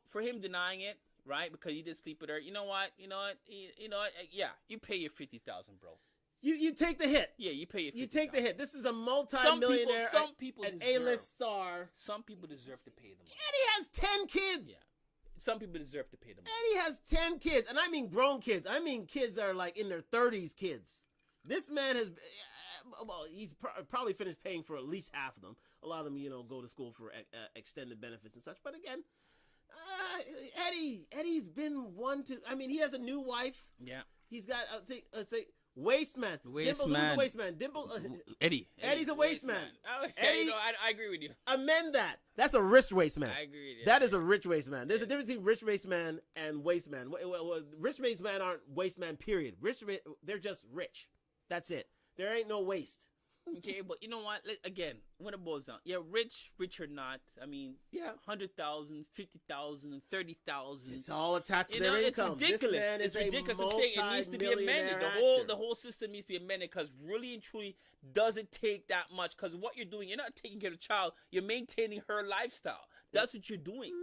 For him denying it, right? Because he did sleep with her. You know what? Yeah, you pay your $50,000, bro.
You take the hit.
Yeah, you pay your $50,000.
You take the hit. This is a multi-millionaire,
some people
an A-list star.
Some people deserve to pay the money.
Eddie has 10 kids.
Yeah. Some people deserve to pay the money.
Eddie has 10 kids, and I mean grown kids. I mean kids that are like in their 30s kids. This man has, well, he's probably finished paying for at least half of them. A lot of them, go to school for extended benefits and such. But again, Eddie's been he has a new wife.
Yeah.
He's got, let's say, Waste Man. Waste Man. Dimple.
Eddie.
Eddie's a waste man.
Eddie, I agree with you.
Amend that. That's a rich waste man.
I agree with you.
That is a rich waste man. There's a difference between rich waste man and waste man. Rich waste man aren't waste man, period. They're just rich. That's it. There ain't no waste.
Okay, but you know what? Again, when it boils down, rich or not, I mean, 100,000, 50,000, 30,000.
It's all attached to their income.
It's ridiculous. It's ridiculous. I'm saying it needs to be amended. The whole system needs to be amended because really and truly doesn't take that much. Because what you're doing, you're not taking care of the child. You're maintaining her lifestyle. That's what you're doing,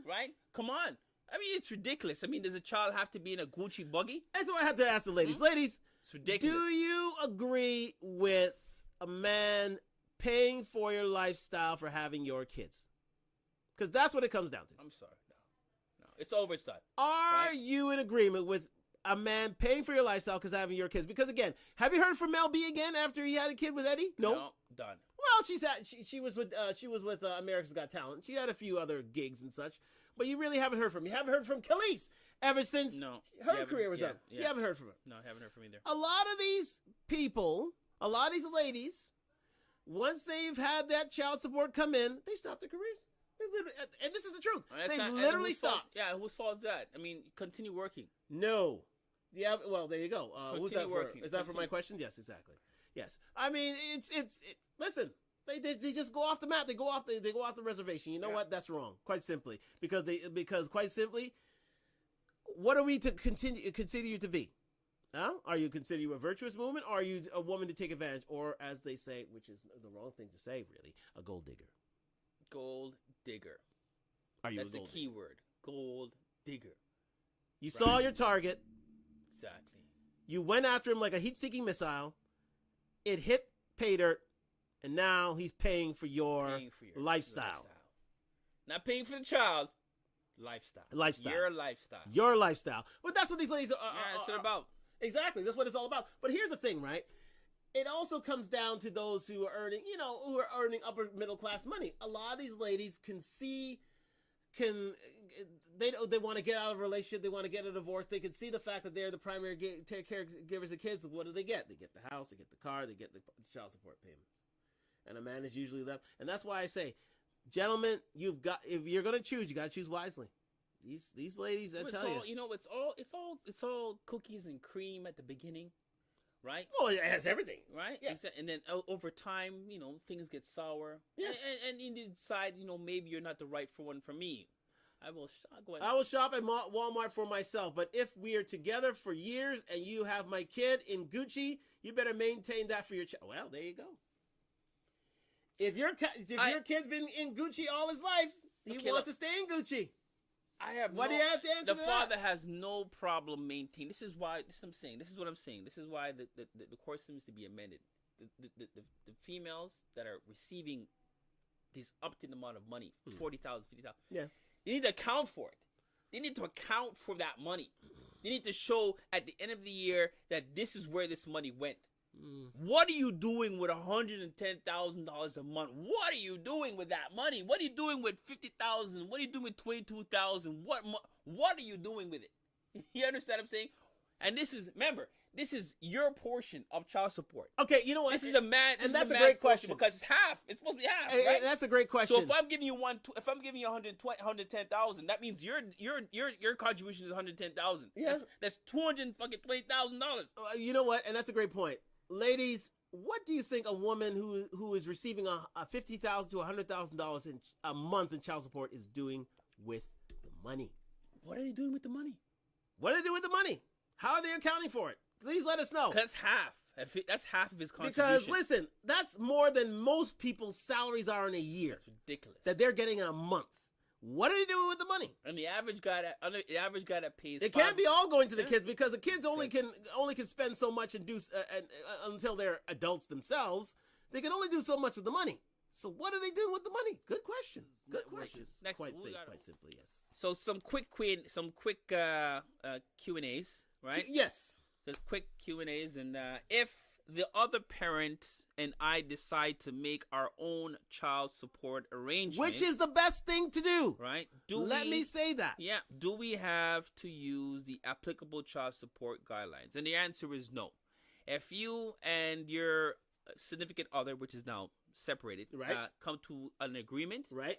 right? Come on. I mean, it's ridiculous. I mean, does a child have to be in a Gucci buggy?
That's what I have to ask the ladies. Ladies,
it's ridiculous.
Do you agree with a man paying for your lifestyle for having your kids? Because that's what it comes down to.
I'm sorry. No. It's over. It's done.
Are you in agreement with a man paying for your lifestyle because having your kids? Because again, have you heard from Mel B again after he had a kid with Eddie?
No, done.
Well, she was with America's Got Talent. She had a few other gigs and such, but you really haven't heard from. You haven't heard from Khalees ever since her career was up. You haven't heard from her.
No, I haven't heard from either.
A lot of these people, a lot of these ladies, once they've had that child support come in, they stop their careers. And this is the truth. They literally stopped.
Whose fault is that? I mean, continue working.
No. Yeah, well, there you go. Who's that
working.
Is that for my question? Yes, exactly. Yes. I mean, listen, they just go off the map. They go off the reservation. You know what? That's wrong. Quite simply. Because quite simply, what are we to consider you to be? Huh? Are you considered you a virtuous woman, or are you a woman to take advantage, or as they say, which is the wrong thing to say, really, a gold digger?
Gold digger.
That's
the key word. Gold digger.
You saw your target.
Exactly.
You went after him like a heat-seeking missile. It hit pay dirt, and now he's paying for your lifestyle.
Not paying for the child. Lifestyle. Your lifestyle.
Your lifestyle. But that's what these ladies are.
That's what it's about.
Exactly. That's what it's all about. But here's the thing, right? It also comes down to those who are earning, who are earning upper middle class money. A lot of these ladies they want to get out of a relationship. They want to get a divorce. They can see the fact that they're the primary caregivers of kids. What do? They get the house, they get the car, they get the child support payments. And a man is usually left. And that's why I say, gentlemen, if you're going to choose, you got to choose wisely. These ladies, I tell you.
It's all cookies and cream at the beginning. Right?
Well, it has everything.
Right?
Yes.
And then over time, things get sour.
Yes.
And you decide, maybe you're not the right one for me. I
will shop at Walmart for myself. But if we are together for years and you have my kid in Gucci, you better maintain that for your child. Well, there you go. If your kid's been in Gucci all his life, he wants to stay in Gucci.
I have.
What do you have to answer
The
to that?
father has no problem maintaining. This is why. This is what I'm saying. This is what I'm saying. This is why the court seems to be amended. The females that are receiving this up to the amount of money, 40,000, 50,000.
Yeah.
They need to account for it. They need to account for that money. They need to show at the end of the year that this is where this money went. What are you doing with $110,000 a month? What are you doing with that money? What are you doing with $50,000? What are you doing with $22,000? What are you doing with it? You understand what I'm saying? And this is your portion of child support.
Okay, you know what?
This is a man,
and that's a great question
because it's half. It's supposed to be half,
Hey,
right?
that's a great question.
So if I'm giving you 110,000, that means your contribution is 110,000.
Yeah.
That's $220,000.
You know what? And that's a great point. Ladies, what do you think a woman who is receiving a $50,000 to $100,000 a month in child support is doing with the money?
What are they doing with the money?
What do they do with the money? How are they accounting for it? Please let us know.
That's half. That's half of his contribution.
Because listen, that's more than most people's salaries are in a year.
That's ridiculous.
That they're getting in a month. What are they doing with the money?
And the average guy that pays.
It can't be all going to the kids because the kids only can spend so much and do until they're adults themselves. They can only do so much with the money. So what are they doing with the money? Good question. Good questions.
Next,
quite simply, yes.
So some quick Q&As, right?
Yes.
Just quick Q&As, and if the other parent and I decide to make our own child support arrangements,
which is the best thing to do,
right?
Let me say that.
Yeah. Do we have to use the applicable child support guidelines? And the answer is no. If you and your significant other, which is now separated,
right,
come to an agreement,
right,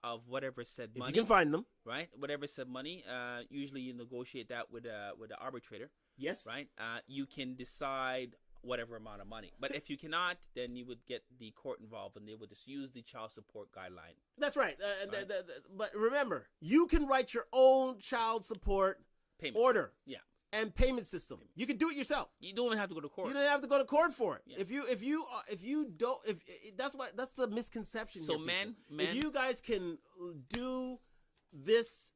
of whatever said money,
if you can find them,
right, whatever said money, usually you negotiate that with the arbitrator.
Yes.
Right. You can decide whatever amount of money, but if you cannot, then you would get the court involved, and they would just use the child support guideline.
That's right. But remember, you can write your own child support
payment
order.
Yeah.
And payment system. You can do it yourself.
You don't even have to go to court.
You don't have to go to court for it.
Yeah.
That's the misconception.
So
here,
man,
if you guys can do this,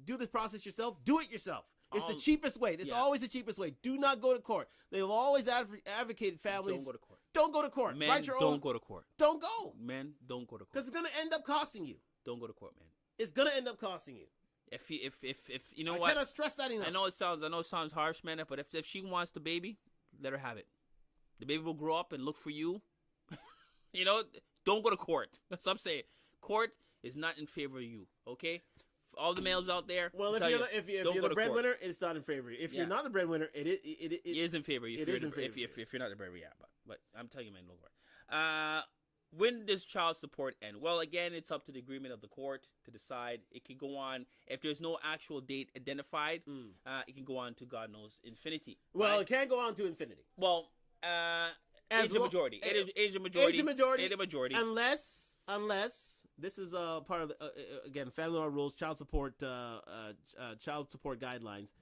do this process yourself, do it yourself. It's the cheapest way. It's always the cheapest way. Do not go to court. They've always advocated families.
Don't go to court.
Don't go to court.
Men,
write your
don't
own.
go to court.
Don't go.
Men, don't go to court.
Because it's gonna end up costing you.
Don't go to court, man.
It's gonna end up costing you.
If you know
I
what,
cannot stress that enough.
I know it sounds harsh, man. But if she wants the baby, let her have it. The baby will grow up and look for you. Don't go to court. That's what I'm saying. Court is not in favor of you. Okay. For all the males out there.
Well, if you're the breadwinner, it's not in favor of you. If you're not the breadwinner, it
is in favor of you. If you're not the breadwinner, yeah. But I'm telling you, man, don't worry. When does child support end? Well, again, it's up to the agreement of the court to decide. It can go on, if there's no actual date identified, it can go on to God knows infinity.
Well,
right?
It can't go on to infinity.
Well, age of majority. Age of majority.
Unless this is part of again, family law rules, child support guidelines.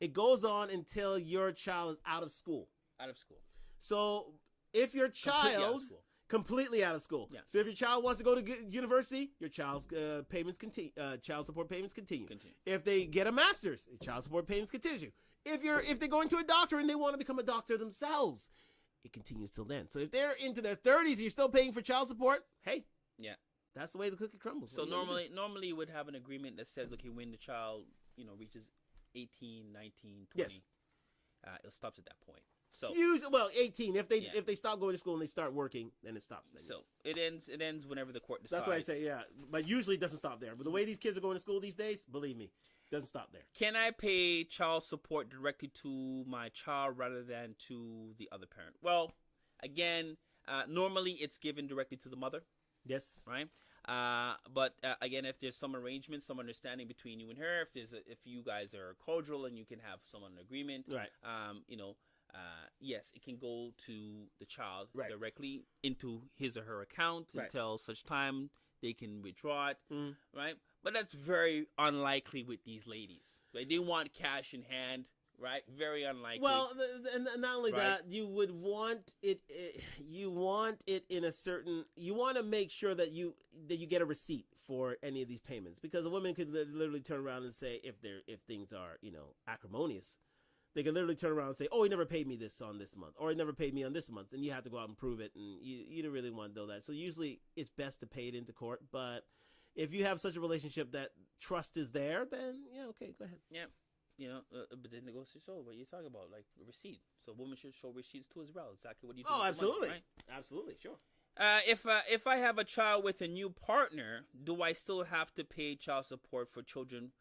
It goes on until your child is out of school.
Out of school.
So if your child completely out of school.
Yeah.
So if your child wants to go to university, your child's payments continue. Child support payments continue. If they get a master's, child support payments continue. If they're going to a doctor and they want to become a doctor themselves, it continues till then. So if they're into their 30s and you're still paying for child support, hey,
yeah,
that's the way the cookie crumbles.
So normally you would have an agreement that says, okay, when the child reaches 18, 19, 20,
yes,
it stops at that point. So
18. If they stop going to school and they start working, then it stops.
So it ends whenever the court decides.
That's what I say. Yeah, but usually it doesn't stop there. But the way these kids are going to school these days, believe me, it doesn't stop there.
Can I pay child support directly to my child rather than to the other parent? Well, again, normally it's given directly to the mother.
Yes.
Right. But again, if there's some arrangement, some understanding between you and her, if you guys are cordial and you can have some agreement,
right?
Yes, it can go to the child
right.
directly into his or her account
right.
until such time they can withdraw it, right? But that's very unlikely with these ladies. Right? They want cash in hand right? Very unlikely.
Well, and not only
Right.
that, you would want it. You want it in a certain. You want to make sure that you get a receipt for any of these payments, because a woman could literally turn around and say, if things are acrimonious, they can literally turn around and say, oh, he never paid me this on this month, or he never paid me on this month, and you have to go out and prove it, and you don't really want to do that. So usually it's best to pay it into court. But if you have such a relationship that trust is there, then okay, go ahead.
Yeah. But then it goes to show what you're talking about, like a receipt. So women should show receipts too as well. Exactly what you do.
Oh,
with the
absolutely,
money, right?
absolutely, sure.
If I have a child with a new partner, do I still have to pay child support for children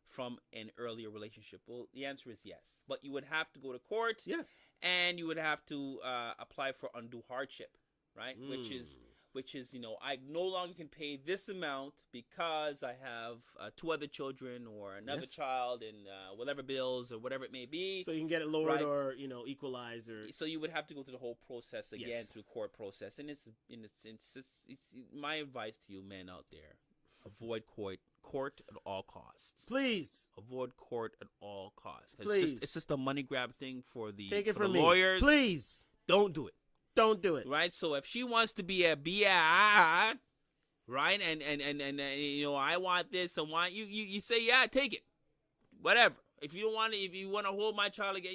from an earlier relationship? Well, the answer is yes. But you would have to go to court.
Yes.
And you would have to apply for undue hardship, right? Which is, I no longer can pay this amount because I have 2 other children or another child and whatever bills or whatever it may be.
So you can get it lowered,
right?
Or equalized, or
so you would have to go through the whole process again, through court process. And it's my advice to you men out there: avoid court at all costs.
Please
avoid court at all costs.
Please,
it's just a money grab thing for the
take it
for
from
the
me.
lawyers.
Please
don't do it.
Don't do it.
Right? So if she wants to be a BI, right? And I want this and want you say, yeah, take it. Whatever. If you don't want it, if you want to hold my child again,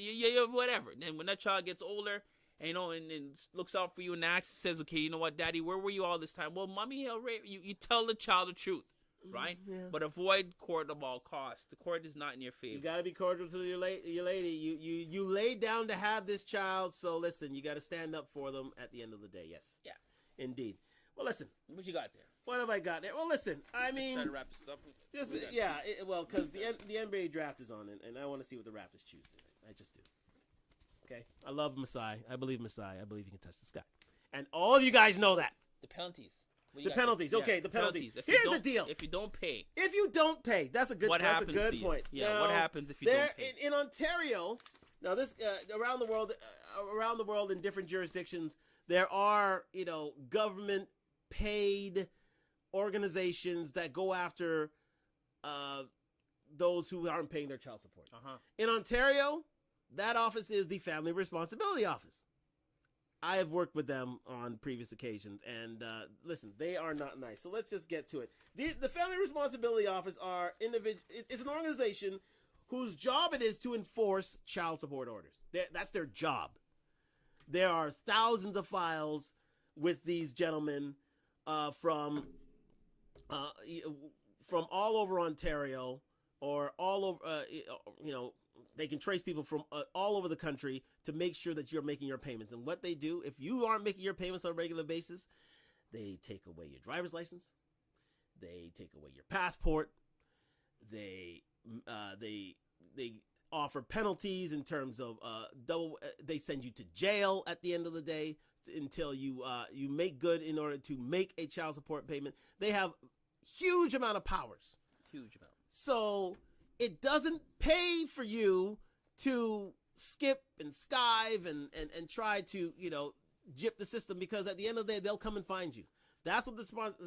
whatever. Then when that child gets older, and looks out for you and asks, says, okay, you know what, Daddy, where were you all this time? Well, Mommy, you tell the child the truth, right?
Yeah.
But avoid court at all costs. The court is not in your favor.
You got to be cordial to your lady. You laid down to have this child, so listen, you got to stand up for them at the end of the day. Yes.
Yeah.
Indeed. Well, listen.
What you got there?
What have I got there? Well, listen. I mean,
try to wrap this up.
Because the NBA draft is on, and I want to see what the Raptors choose tonight. I just do. Okay. I love Masai. I believe Masai. I believe he can touch the sky, and all of you guys know that.
The penalties.
The penalties.
Yeah,
okay, the penalties.
Here's
the deal.
If you don't pay.
If you don't pay, that's a good point.
Yeah,
now,
what happens if you don't pay?
In Ontario, now this around the world in different jurisdictions, there are, government paid organizations that go after those who aren't paying their child support. In Ontario, that office is the Family Responsibility Office. I have worked with them on previous occasions, and listen, they are not nice. So let's just get to it. The Family Responsibility Office are it's an organization whose job it is to enforce child support orders. That's their job. There are thousands of files with these gentlemen from all over Ontario, or all over, they can trace people from all over the country to make sure that you're making your payments. And what they do, if you aren't making your payments on a regular basis, they take away your driver's license, they take away your passport, they offer penalties in terms of they send you to jail at the end of the day until you make good in order to make a child support payment. They have huge amount of powers.
Huge amount.
So it doesn't pay for you to skip and skive and try to, gyp the system, because at the end of the day, they'll come and find you. That's what the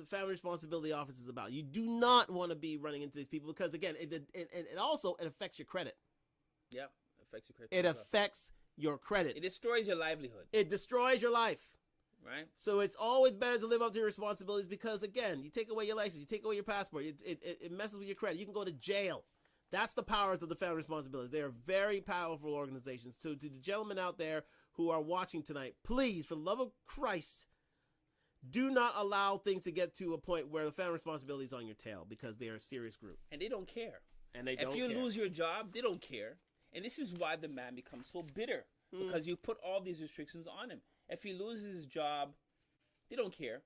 Family Responsibility Office is about. You do not want to be running into these people, because, again, it also affects your credit.
Yeah, affects your credit.
It affects your credit.
It destroys your livelihood.
It destroys your life.
Right.
So it's always better to live up to your responsibilities, because, again, you take away your license, you take away your passport, it messes with your credit. You can go to jail. That's the powers of the Family Responsibilities. They are very powerful organizations. So to the gentlemen out there who are watching tonight, please, for the love of Christ, do not allow things to get to a point where the Family Responsibility is on your tail, because they are a serious group.
And they don't care.
If
you lose your job, they don't care. And this is why the man becomes so bitter, because you put all these restrictions on him. If he loses his job, they don't care.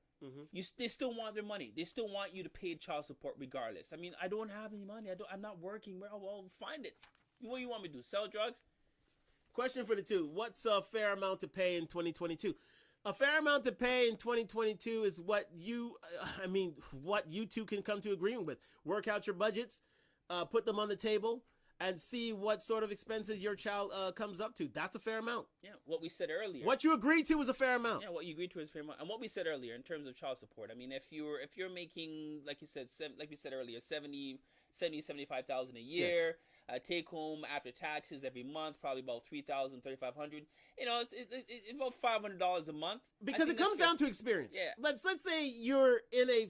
They still want their money. They still want you to pay child support regardless. I mean, I don't have any money. I'm not working. Well, find it. What do you want me to do? Sell drugs?
Question for the two. What's a fair amount to pay in 2022? A fair amount to pay in 2022 is what you two can come to agreement with. Work out your budgets, put them on the table, and see what sort of expenses your child comes up to. That's a fair amount.
Yeah, what we said earlier.
What you agreed to is a fair amount.
Yeah, what you agreed to is a fair amount. And what we said earlier in terms of child support. I mean, if you're making, like we said earlier, $75,000 a year, take home after taxes every month, probably about $3,000, $3,500. You know, it's about $500 a month.
Because it comes down to experience.
Yeah.
Let's say you're in a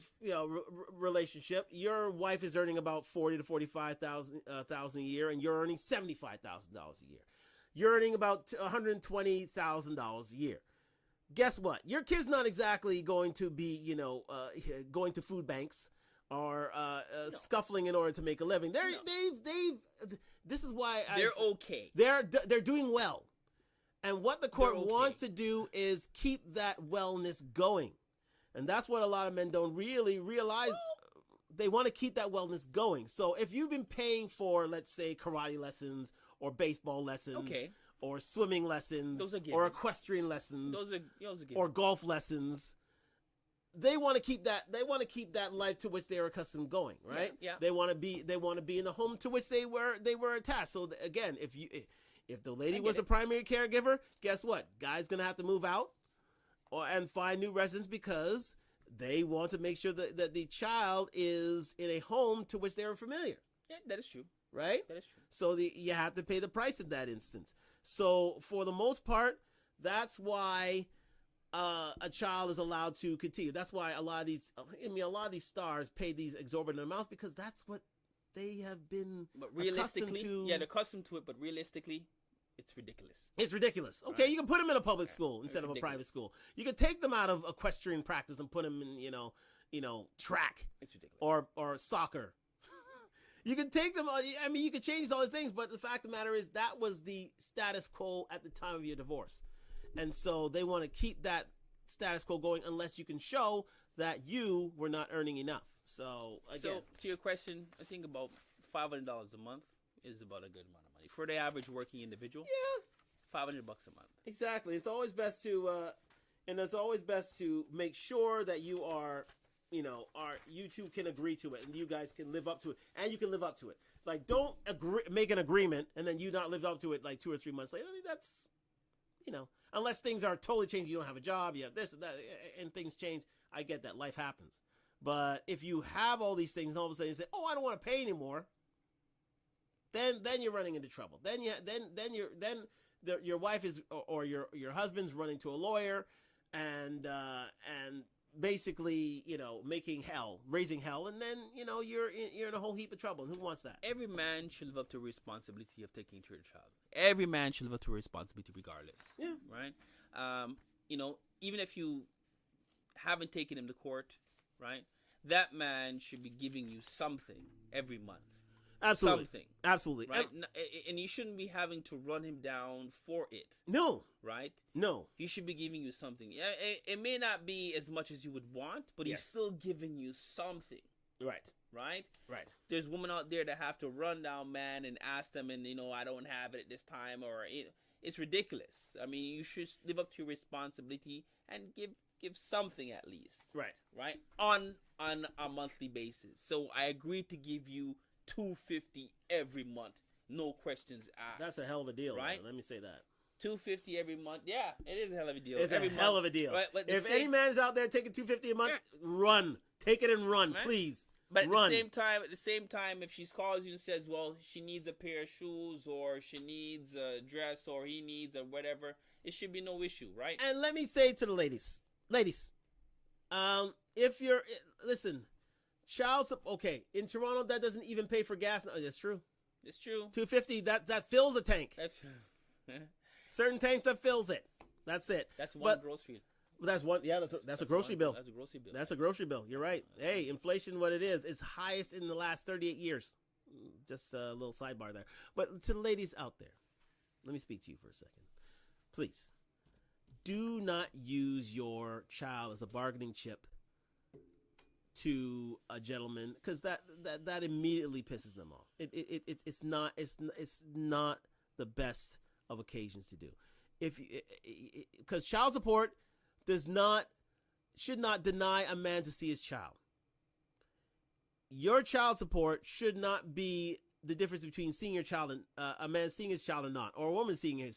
relationship. Your wife is earning about $40,000 to $45,000 a year, and you're earning $75,000 a year. You're earning about $120,000 a year. Guess what? Your kid's not exactly going to be, going to food banks or scuffling in order to make a living. This is why
they're okay.
They're doing well. And what the court wants to do is keep that wellness going. And that's what a lot of men don't really realize. They want to keep that wellness going. So if you've been paying for, let's say, karate lessons or baseball lessons, or swimming lessons, or equestrian lessons, or golf lessons, they want to keep that. They want to keep that life to which they are accustomed going, right?
Yeah.
They want to be in the home to which they were attached. So again, if the lady was a primary caregiver, guess what? Guy's gonna have to move out and find new residents because they want to make sure that the child is in a home to which they are familiar.
Yeah, that is true.
Right?
That is true.
So you have to pay the price in that instance. So for the most part, that's why a child is allowed to continue. That's why a lot of these stars pay these exorbitant amounts, because that's what they have been accustomed to.
Yeah, they're accustomed to it, but realistically, it's ridiculous.
It's ridiculous. Okay, you can put them in a public school instead of a private school. You can take them out of equestrian practice and put them in, track.
It's ridiculous.
Or soccer. You can take them. I mean, you can change all the things, but the fact of the matter is that was the status quo at the time of your divorce, and so they want to keep that status quo going unless you can show that you were not earning enough. So again,
to your question, I think about $500 a month is about a good amount of money for the average working individual.
Yeah,
$500 a month.
Exactly. It's always best to make sure that you are. You two can agree to it, and you guys can live up to it, and you can live up to it. Like, don't make an agreement and then you not live up to it like 2 or 3 months later. I mean, that's, unless things are totally changed, you don't have a job, you have this and that, and things change. I get that, life happens. But if you have all these things and all of a sudden you say, "Oh, I don't want to pay anymore," then you're running into trouble. Then your wife is or your husband's running to a lawyer and basically, raising hell, and then, you're in a whole heap of trouble. And who wants that?
Every man should live up to the responsibility of taking care of the child. Every man should live up to a responsibility regardless.
Yeah.
Right? Even if you haven't taken him to court, right? That man should be giving you something every month.
Absolutely.
Something.
Absolutely.
Right? And you shouldn't be having to run him down for it.
No.
Right?
No.
He should be giving you something. It may not be as much as you would want, but he's still giving you something.
Right.
Right?
Right.
There's women out there that have to run down man and ask them, and, I don't have it at this time, or it's ridiculous. I mean, you should live up to your responsibility and give something at least.
Right.
Right? On a monthly basis. So I agreed to give you $250 every month, no questions asked.
That's a hell of a deal,
right?
Man. Let me say that.
$250 every month. Yeah, it is a hell of a deal.
It's
every
a hell of a deal.
Right?
If any man's out there taking $250 a month, run. Take it and run,
right?
Please.
But
run.
At the same time, if she calls you and says, well, she needs a pair of shoes, or she needs a dress, or he needs a whatever, it should be no issue, right?
And let me say to the ladies, if you're, listen, okay, in Toronto, that doesn't even pay for gas. No, that's true.
It's true.
$250, that fills a tank. Certain tanks, that fills it. That's it.
That's one grocery.
That's one. Yeah, that's a grocery bill.
That's a grocery bill.
That's a grocery bill. You're right. Hey, inflation, what it is highest in the last 38 years. Just a little sidebar there. But to the ladies out there, let me speak to you for a second. Please, do not use your child as a bargaining chip to a gentleman, because that immediately pisses them off. It's not the best of occasions to do. Because child support should not deny a man to see his child. Your child support should not be the difference between seeing your child and a man seeing his child or not, or a woman seeing her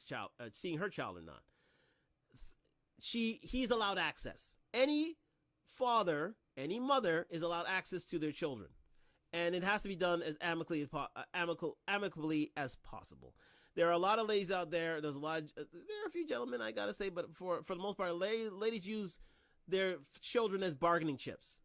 child or not. He's allowed access. Any father, any mother is allowed access to their children, and it has to be done as amicably as possible. There are a lot of ladies out there. There are a few gentlemen, I gotta say, but for the most part, ladies use their children as bargaining chips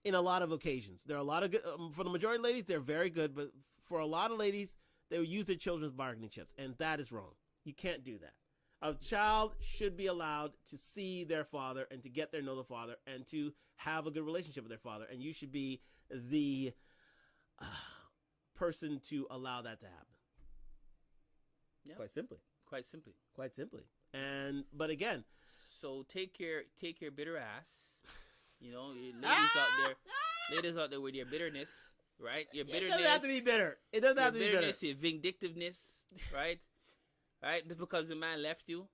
in a lot of occasions. There are a lot of good, for the majority of ladies, they're very good, but for a lot of ladies, they will use their children as bargaining chips, and that is wrong. You can't do that. A child should be allowed to see their father and to get to know the father and to have a good relationship with their father, and you should be the person to allow that to happen.
Yeah.
Quite simply.
Quite simply.
But again,
so take your bitter ass. You know, ladies out there with your bitterness, right? Your bitterness.
It doesn't have to be bitter. It doesn't have to be bitter.
Your vindictiveness, right? Right? Just because the man left you,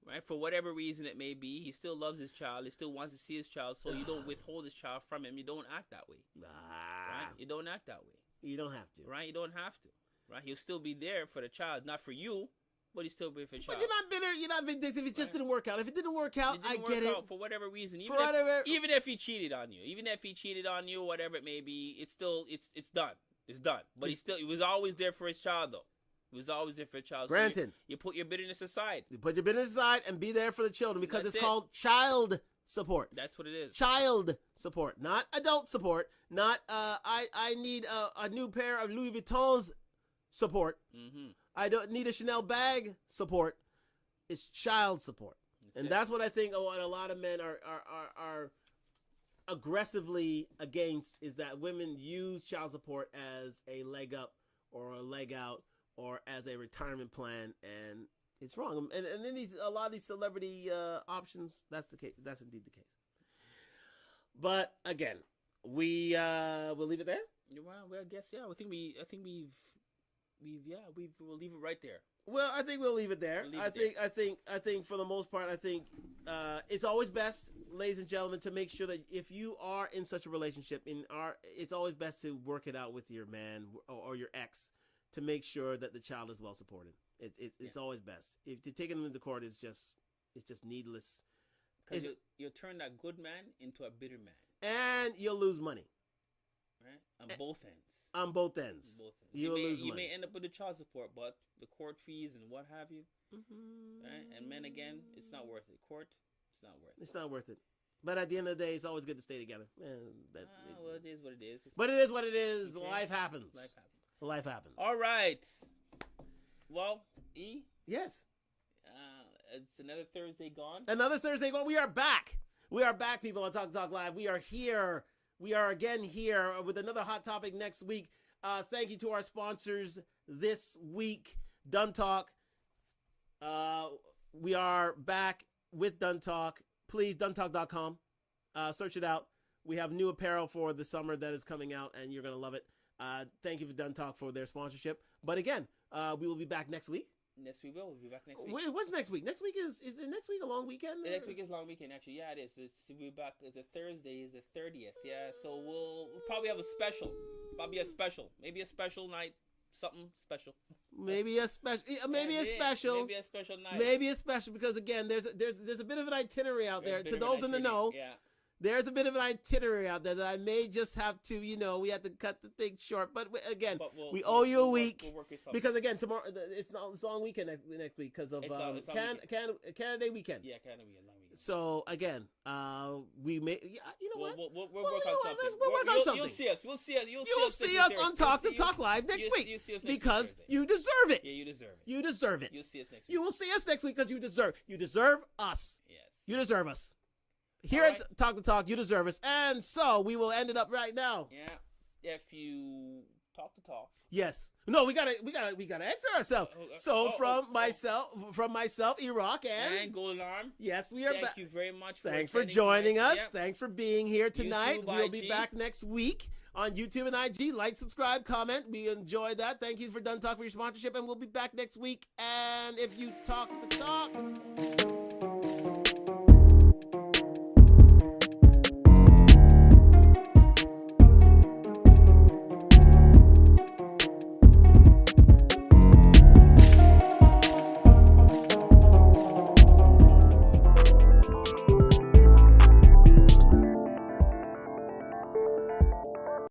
right? For whatever reason it may be, he still loves his child. He still wants to see his child, so you don't withhold his child from him. You don't act that way. Right? You don't act that way.
You don't have to.
Right? You don't have to. Right? He'll still be there for the child, not for you, but he's still be for the child.
But you're not bitter. You're not vindictive. It just didn't work out. If it didn't work out, I get it.
For whatever reason, even if he cheated on you, whatever it may be, it's still it's done. It's done. But he was always there for his child, though. He was always there for his child.
Granted,
so you put your bitterness aside.
You put your bitterness aside and be there for the children because it's called child support.
That's what it is.
Child support, not adult support. Not I need a new pair of Louis Vuittons support.
Mm-hmm.
I don't need a Chanel bag support. It's child support. That's what I think a lot of men are aggressively against, is that women use child support as a leg up or a leg out or as a retirement plan, and it's wrong. And then a lot of these celebrity options, that's the case. That's indeed the case. But again, we'll leave it there.
Well, I guess yeah. We'll leave it right there.
Well, I think we'll leave it there. I think for the most part, it's always best, ladies and gentlemen, to make sure that if you are in such a relationship, it's always best to work it out with your man or your ex to make sure that the child is well supported. It's always best. If to taking them into court is just needless.
Because you'll turn that good man into a bitter man,
and you'll lose money.
Right, on both ends.
On both ends. You
may end up with the child support, but the court fees and what have you. Mm-hmm. Right? And men, again, it's not worth it. Court, it's not worth it.
It's not worth it. But at the end of the day, it's always good to stay together.
Well, it is what it is.
But it is what it is. Okay. Life happens.
All right. Well, E?
Yes.
It's another Thursday gone.
We are back. We are back, people, on Talk Talk Live. We are here. We are again here with another hot topic next week. Thank you to our sponsors this week, Done Talk. We are back with Done Talk. Please, donetalk.com. Search it out. We have new apparel for the summer that is coming out, and you're going to love it. Thank you for Done Talk for their sponsorship. But again, we will be back next week.
Yes, we will. We'll be back next week.
What's next week? Next week is next week a long weekend?
Next week is a long weekend, actually. Yeah, it is. We'll be back. It's a Thursday. Is the 30th. Yeah, so we'll probably have a special. Maybe a special night. Something special.
Maybe a special night. Maybe a special, because again, there's a bit of an itinerary out there to those in the know.
Yeah.
There's a bit of an itinerary out there that I may just have to, we have to cut the thing short. But we owe you a week because again, tomorrow it's a long weekend next week because of Canada Day weekend.
Yeah, Canada Day long weekend.
So again, we may, what?
We'll work on something.
We'll work on something.
You'll see us.
You'll see us on Talk to Talk Live next week because you deserve it.
Yeah, you deserve it.
You deserve it.
You'll see us next week.
You will see us next week because you deserve us.
Yes.
You deserve us. Here at Talk to Talk, you deserve us. And so we will end it up right now.
Yeah. If you talk to talk.
Yes. No, we gotta answer ourselves. From myself, Iraq,
and Golden Arm.
Yes, we are back.
Thank you very much.
Thanks for joining us.
Yep.
Thanks for being here tonight.
YouTube,
we'll be back next week on YouTube and IG. Like, subscribe, comment. We enjoyed that. Thank you for Done Talk for your sponsorship, and we'll be back next week. And if you talk the talk.